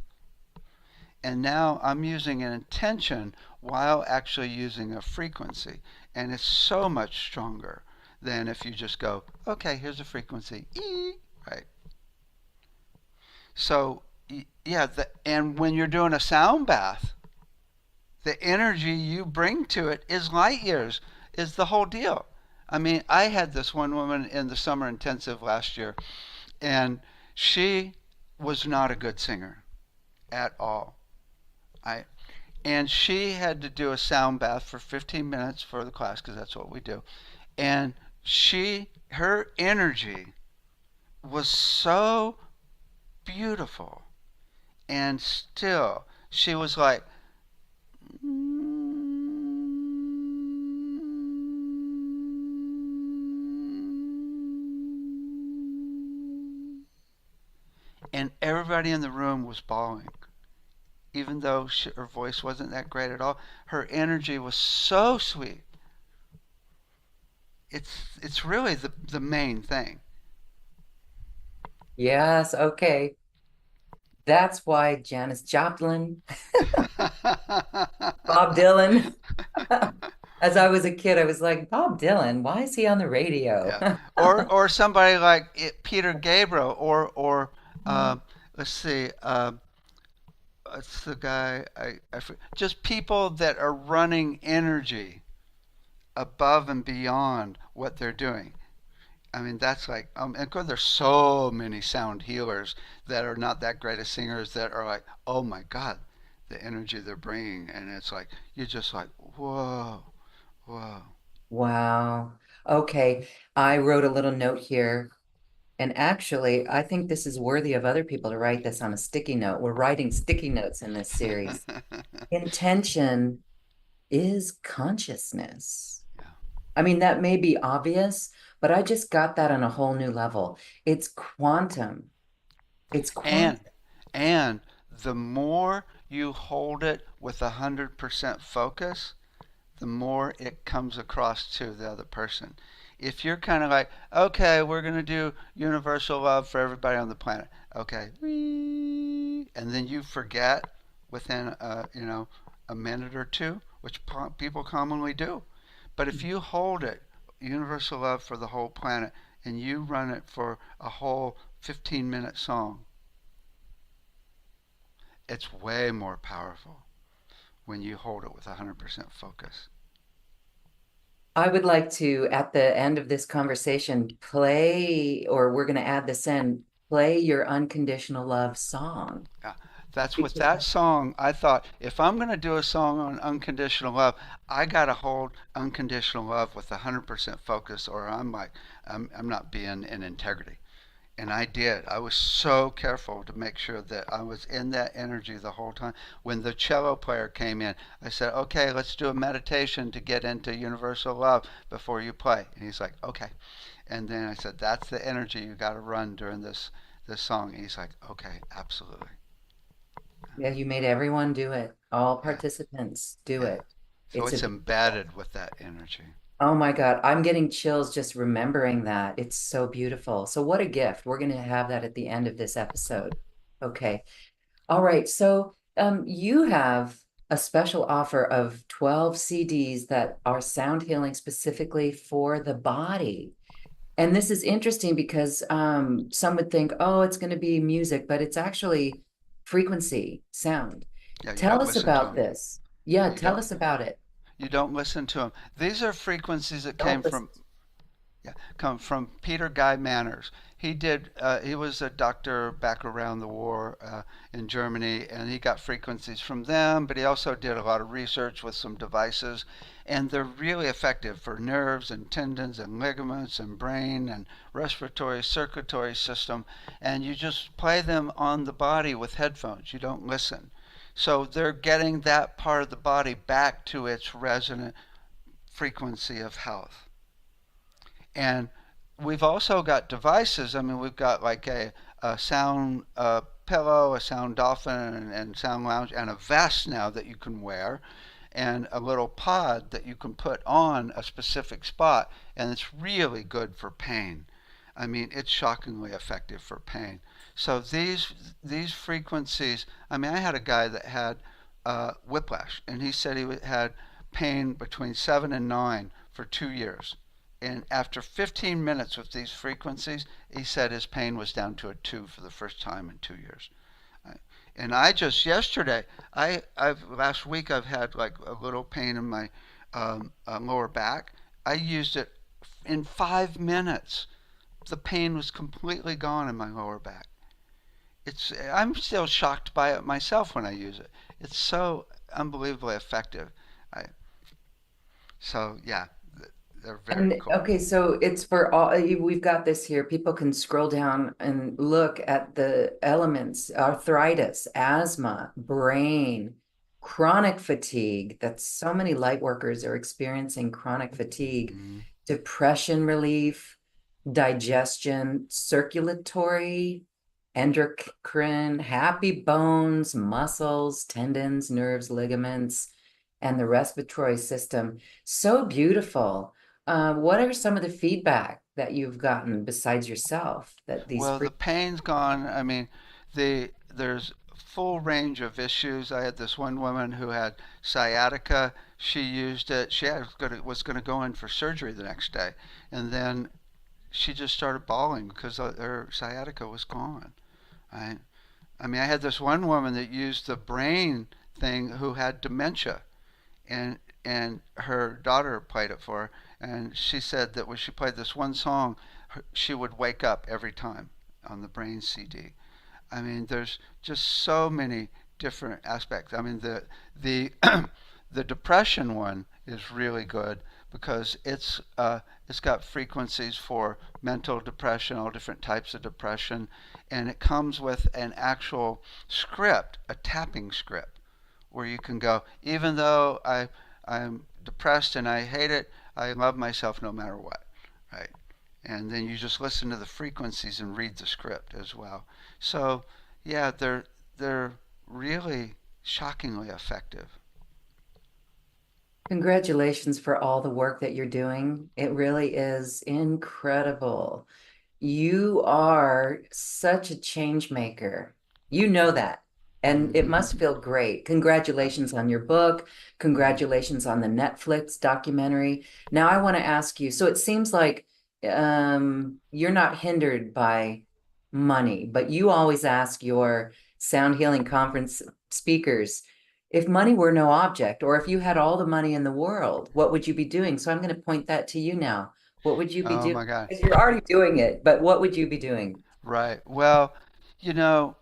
And now I'm using an intention while actually using a frequency. And it's so much stronger than if you just go, okay, here's a frequency, E, right? So yeah, and when you're doing a sound bath, the energy you bring to it is light years, is the whole deal. I mean, I had this one woman in the summer intensive last year, and she was not a good singer at all. I and she had to do a sound bath for 15 minutes for the class because that's what we do. And her energy was so beautiful, and still she was like, and everybody in the room was bawling. Even though her voice wasn't that great at all, her energy was so sweet. It's really the main thing. Yes, okay. That's why Janis Joplin, Bob Dylan. As I was a kid, I was like, Bob Dylan, why is he on the radio? Yeah, or somebody like Peter Gabriel, or uh, let's see, what's the guy? Just people that are running energy above and beyond what they're doing. I mean, that's like, and of course, there's so many sound healers that are not that great as singers that are like, oh my God, the energy they're bringing, and it's like you're just like, whoa, whoa. Wow. Okay. I wrote a little note here. And actually, I think this is worthy of other people to write this on a sticky note. We're writing sticky notes in this series. Intention is consciousness. Yeah. I mean, that may be obvious, but I just got that on a whole new level. It's quantum. It's And quantum. and the more you hold it with 100% focus, the more it comes across to the other person. If you're kind of like, okay, we're going to do universal love for everybody on the planet, okay, and then you forget within a minute or two, which people commonly do. But if you hold it, universal love for the whole planet, and you run it for a whole 15-minute song, it's way more powerful when you hold it with 100% focus. I would like to, at the end of this conversation, play, or we're going to add this in, play your unconditional love song. Yeah, that's with that song. I thought if I'm going to do a song on unconditional love, I got to hold unconditional love with 100% focus, or I'm like, I'm not being in integrity. And I did. I was so careful to make sure that I was in that energy the whole time. When the cello player came in, I said, okay, let's do a meditation to get into universal love before you play. And he's like, okay. And then I said, that's the energy you got to run during this song. And he's like, okay, absolutely. Yeah, you made everyone do it. All Yeah, participants do yeah. it. So It's a it's beautiful. embedded with that energy. Oh my God, I'm getting chills just remembering that. It's so beautiful. So what a gift. We're going to have that at the end of this episode. Okay. All right. So you have a special offer of 12 CDs that are sound healing specifically for the body. And this is interesting because some would think, oh, it's going to be music, but it's actually frequency, sound. Yeah, you Tell don't us listen to about them. this. Yeah, You tell don't. us about it. You don't listen to them. These are frequencies that came Don't listen. from, yeah, come from Peter Guy Manners. He did. He was a doctor back around the war in Germany, and he got frequencies from them. But he also did a lot of research with some devices, and they're really effective for nerves and tendons and ligaments and brain and respiratory circulatory system. And you just play them on the body with headphones. You don't listen. So they're getting that part of the body back to its resonant frequency of health. And we've also got devices. I mean, we've got like a sound pillow, a sound dolphin, and sound lounge, and a vest now that you can wear, and a little pod that you can put on a specific spot, and it's really good for pain. I mean, it's shockingly effective for pain. So these frequencies. I mean, I had a guy that had whiplash, and he said he had pain between 7 and 9 for 2 years. And after 15 minutes with these frequencies, he said his pain was down to a 2 for the first time in 2 years. And I just yesterday, I've last week I've had like a little pain in my lower back. I used it in 5 minutes. The pain was completely gone in my lower back. I'm still shocked by it myself when I use it. It's so unbelievably effective. I, so yeah, they're very And cool. okay, so it's for all, we've got this here. People can scroll down and look at the elements: arthritis, asthma, brain, chronic fatigue. That's so many light workers are experiencing chronic fatigue, Mm, depression relief, digestion, circulatory, endocrine, happy bones, muscles, tendons, nerves, ligaments, and the respiratory system. So beautiful. What are some of the feedback that you've gotten besides yourself that these well, free? the pain's gone. I mean, there's full range of issues. I had this one woman who had sciatica. She used it. Was going to go in for surgery the next day, and then she just started bawling because her sciatica was gone. Right? I mean, I had this one woman that used the brain thing who had dementia, and her daughter played it for her, and she said that when she played this one song, she would wake up every time on the brain CD. I mean, there's just so many different aspects. I mean, the the depression one is really good because it's got frequencies for mental depression, all different types of depression, and it comes with an actual script, a tapping script, where you can go, even though I'm depressed and I hate it, I love myself no matter what, right? And then you just listen to the frequencies and read the script as well. So yeah, they're really shockingly effective. Congratulations for all the work that you're doing. It really is incredible. You are such a change maker. You know that. And it Mm-hmm. must feel great. Congratulations on your book. Mm-hmm. Congratulations on the Netflix documentary. Now I want to ask you, so it seems like you're not hindered by money, but you always ask your sound healing conference speakers, if money were no object, or if you had all the money in the world, what would you be doing? So I'm going to point that to you now. What would you be Oh doing? my God. Because you're already doing it, but what would you be doing? Right. Well, you know,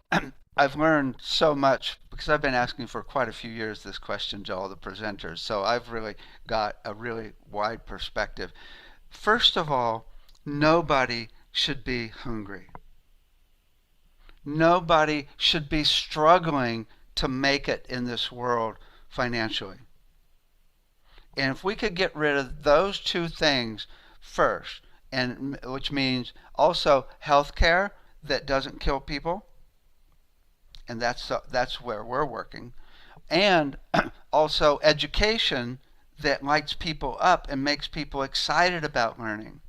I've learned so much because I've been asking for quite a few years this question to all the presenters. So I've really got a really wide perspective. First of all, nobody should be hungry. Nobody should be struggling to make it in this world financially. And if we could get rid of those two things first, and which means also health care that doesn't kill people, and that's where we're working, and also education that lights people up and makes people excited about learning.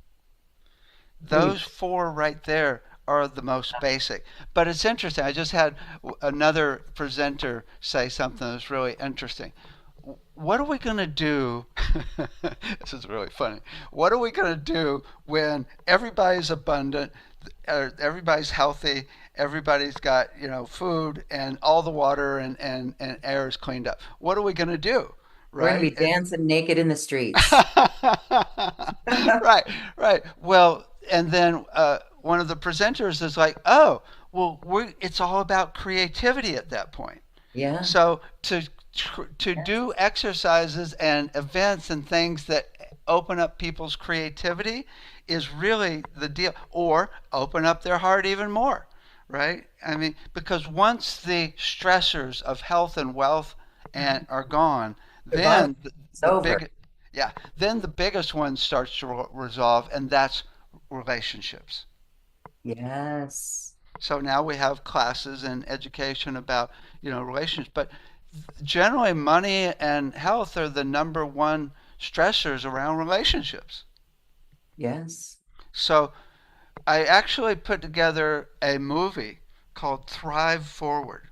You, Those four right there are the most basic. But it's interesting. I just had another presenter say something that's really interesting. What are we going to do? This is really funny. What are we going to do when everybody's abundant, everybody's healthy, everybody's got food and all the water and air is cleaned up? What are we going to do? we're going to Right? be dancing naked in the streets. Right, right. Well, and then one of the presenters is like, "Oh, well, it's all about creativity at that point." Yeah, So to do exercises and events and things that open up people's creativity is really the deal, or open up their heart even more, right? I mean, because once the stressors of health and wealth and are gone, survival then is the over. big yeah, then the biggest one starts to resolve, and that's relationships. Yes, So now we have classes and education about relationships, but generally money and health are the number one stressors around relationships. yes. So I actually put together a movie called Thrive Forward.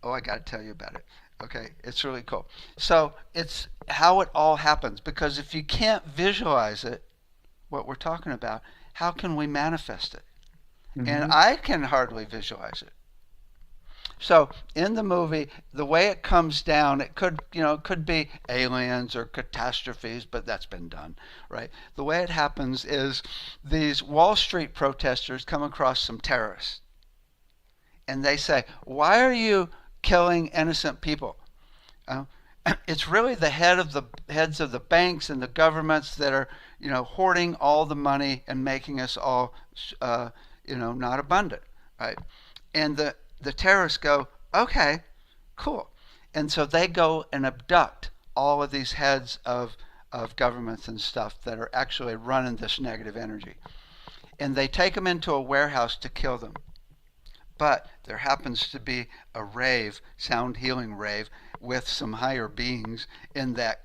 Oh, I got to tell you about it. Okay, it's really cool. So it's how it all happens because if you can't visualize it, what we're talking about, how can we manifest it? And Hmm. I can hardly visualize it. So in the movie, the way it comes down, it could be aliens or catastrophes, but that's been done, right? The way it happens is these Wall Street protesters come across some terrorists, and they say, "Why are you killing innocent people?" Uh, it's really the heads of the banks and the governments that are, hoarding all the money and making us all, not abundant, right? And the terrorists go, okay, cool. And so they go and abduct all of these heads of governments and stuff that are actually running this negative energy. And they take them into a warehouse to kill them. But there happens to be a rave, sound healing rave, with some higher beings in that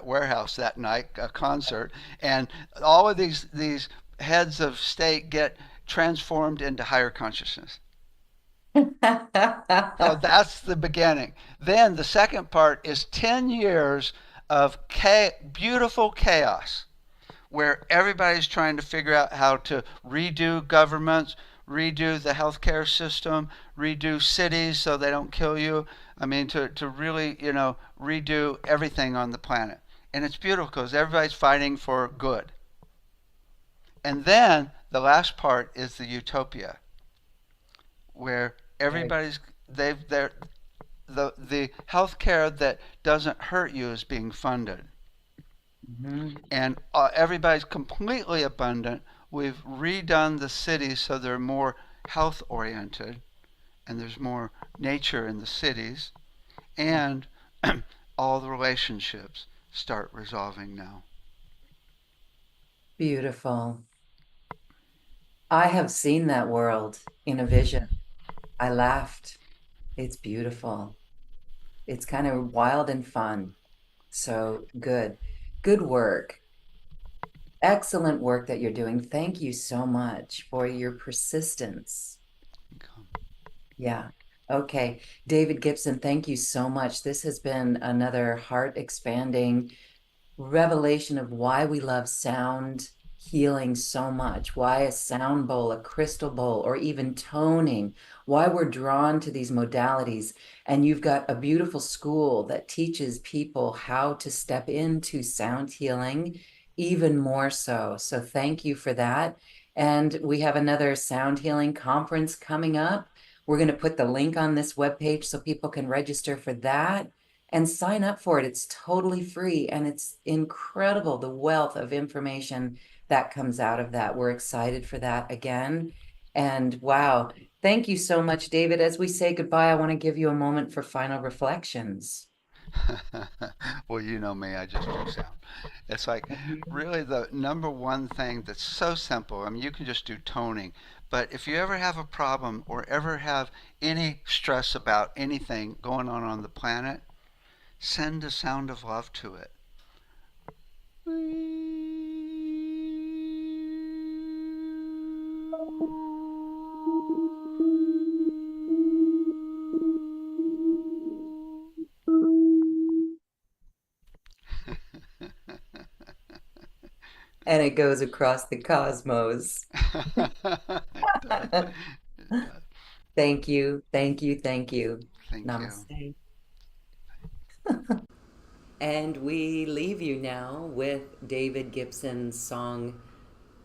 warehouse that night, a concert, and all of these heads of state get transformed into higher consciousness. So that's the beginning. Then the second part is 10 years of beautiful chaos where everybody's trying to figure out how to redo governments, redo the healthcare system, redo cities so they don't kill you. I mean, to really, redo everything on the planet. And it's beautiful because everybody's fighting for good. And then the last part is the utopia, where Right. everybody's they're the healthcare that doesn't hurt you is being funded, Hmm. and everybody's completely abundant. We've redone the cities so they're more health oriented, and there's more nature in the cities, and all the relationships start resolving now. Beautiful. I have seen that world in a vision. I laughed. It's beautiful. It's kind of wild and fun. So good. Good work. Excellent work that you're doing. Thank you so much for your persistence. Yeah. Okay. David Gibson, thank you so much. This has been another heart expanding revelation of why we love sound healing so much, why a sound bowl, a crystal bowl, or even toning, why we're drawn to these modalities. And you've got a beautiful school that teaches people how to step into sound healing even more so. So thank you for that. And we have another sound healing conference coming up. We're going to put the link on this webpage so people can register for that and sign up for it. It's totally free and it's incredible the wealth of information that comes out of that. We're excited for that again. And wow, thank you so much, David. As we say goodbye, I want to give you a moment for final reflections. Well, you know me, I just do sound. It's like Mhm. really the number one thing that's so simple. I mean, you can just do toning, but if you ever have a problem or ever have any stress about anything going on the planet, send a sound of love to it. And it goes across the cosmos. It does. It does. Thank you, thank you, thank you. Thank you. Namaste. And we leave you now with David Gibson's song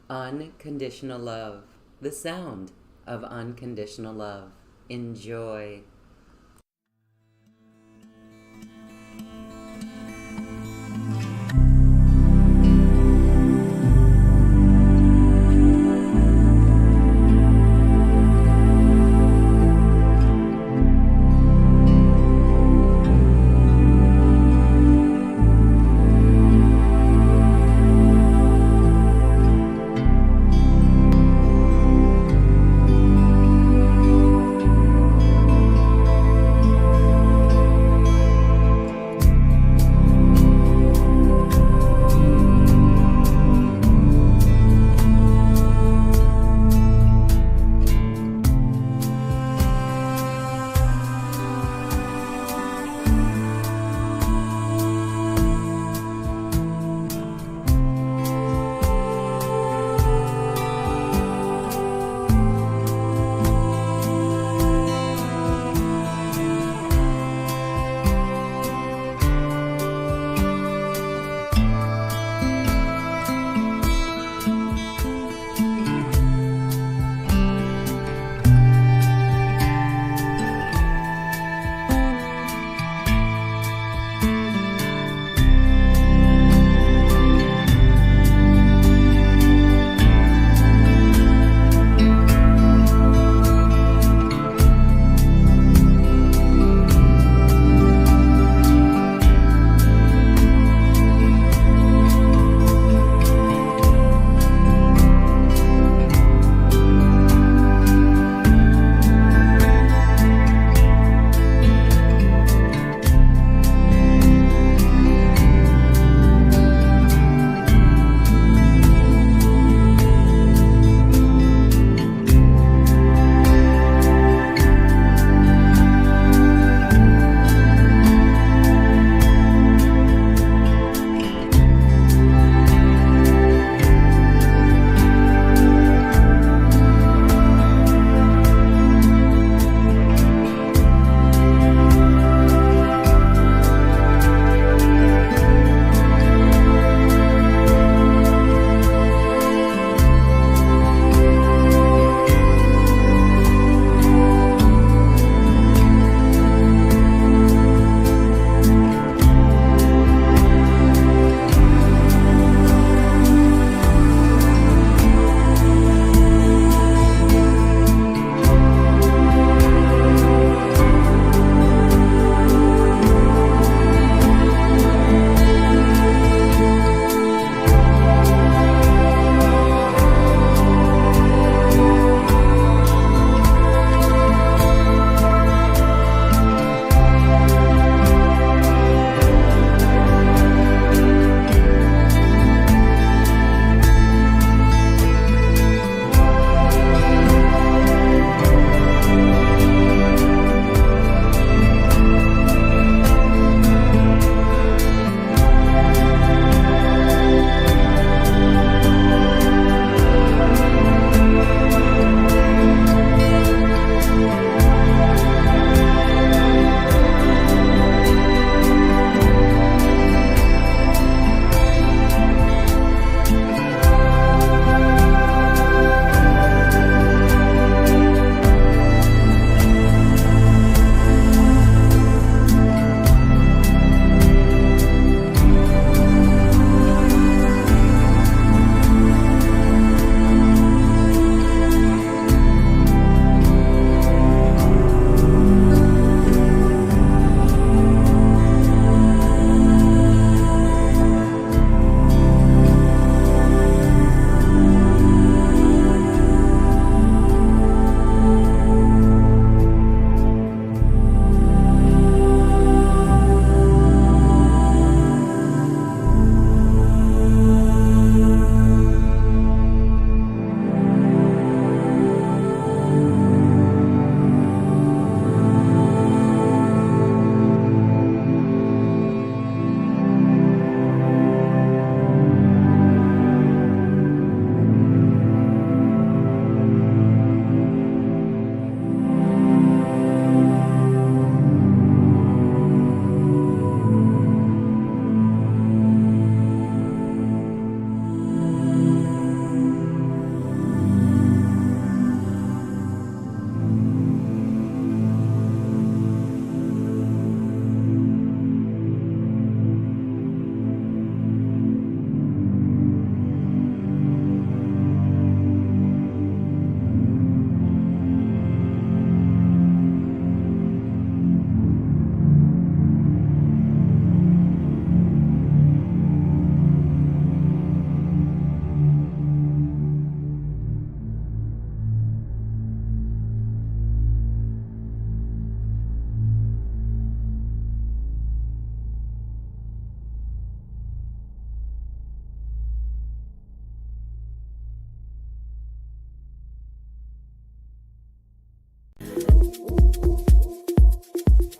Unconditional Love, the sound of unconditional love. Enjoy.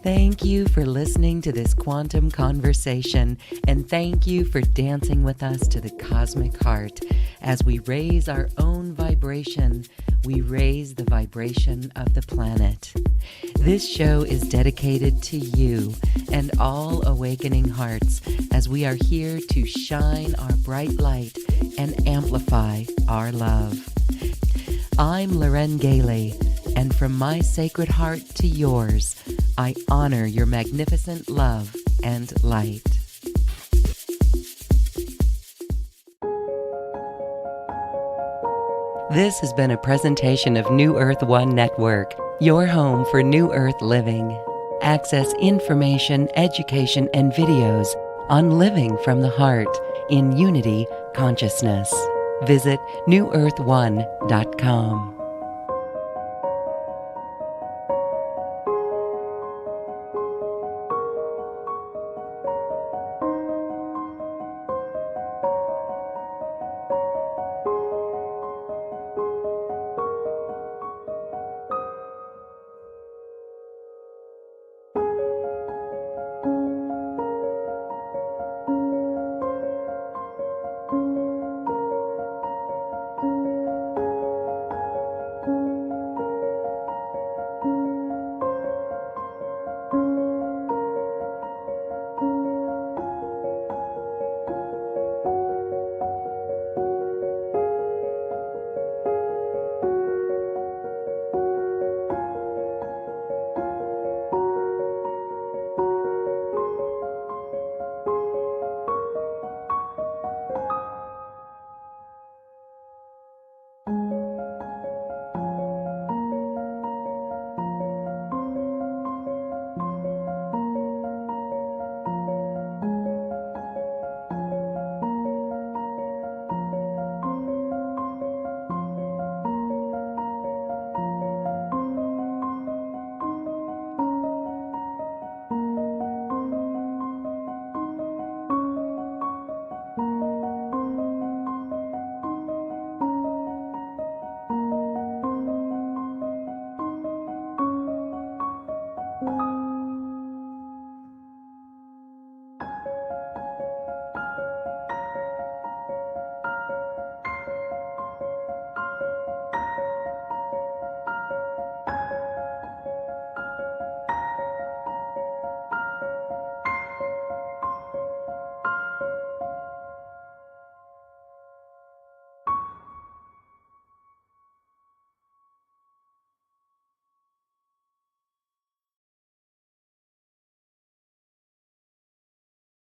Thank you for listening to this quantum conversation, and thank you for dancing with us to the cosmic heart. As we raise our own vibration, we raise the vibration of the planet. This show is dedicated to you and all awakening hearts, as we are here to shine our bright light and amplify our love. I'm Loren Gailey, and from my sacred heart to yours, I honor your magnificent love and light. This has been a presentation of New Earth One Network, your home for New Earth living. Access information, education, and videos on living from the heart in unity consciousness. Visit newearth1.com.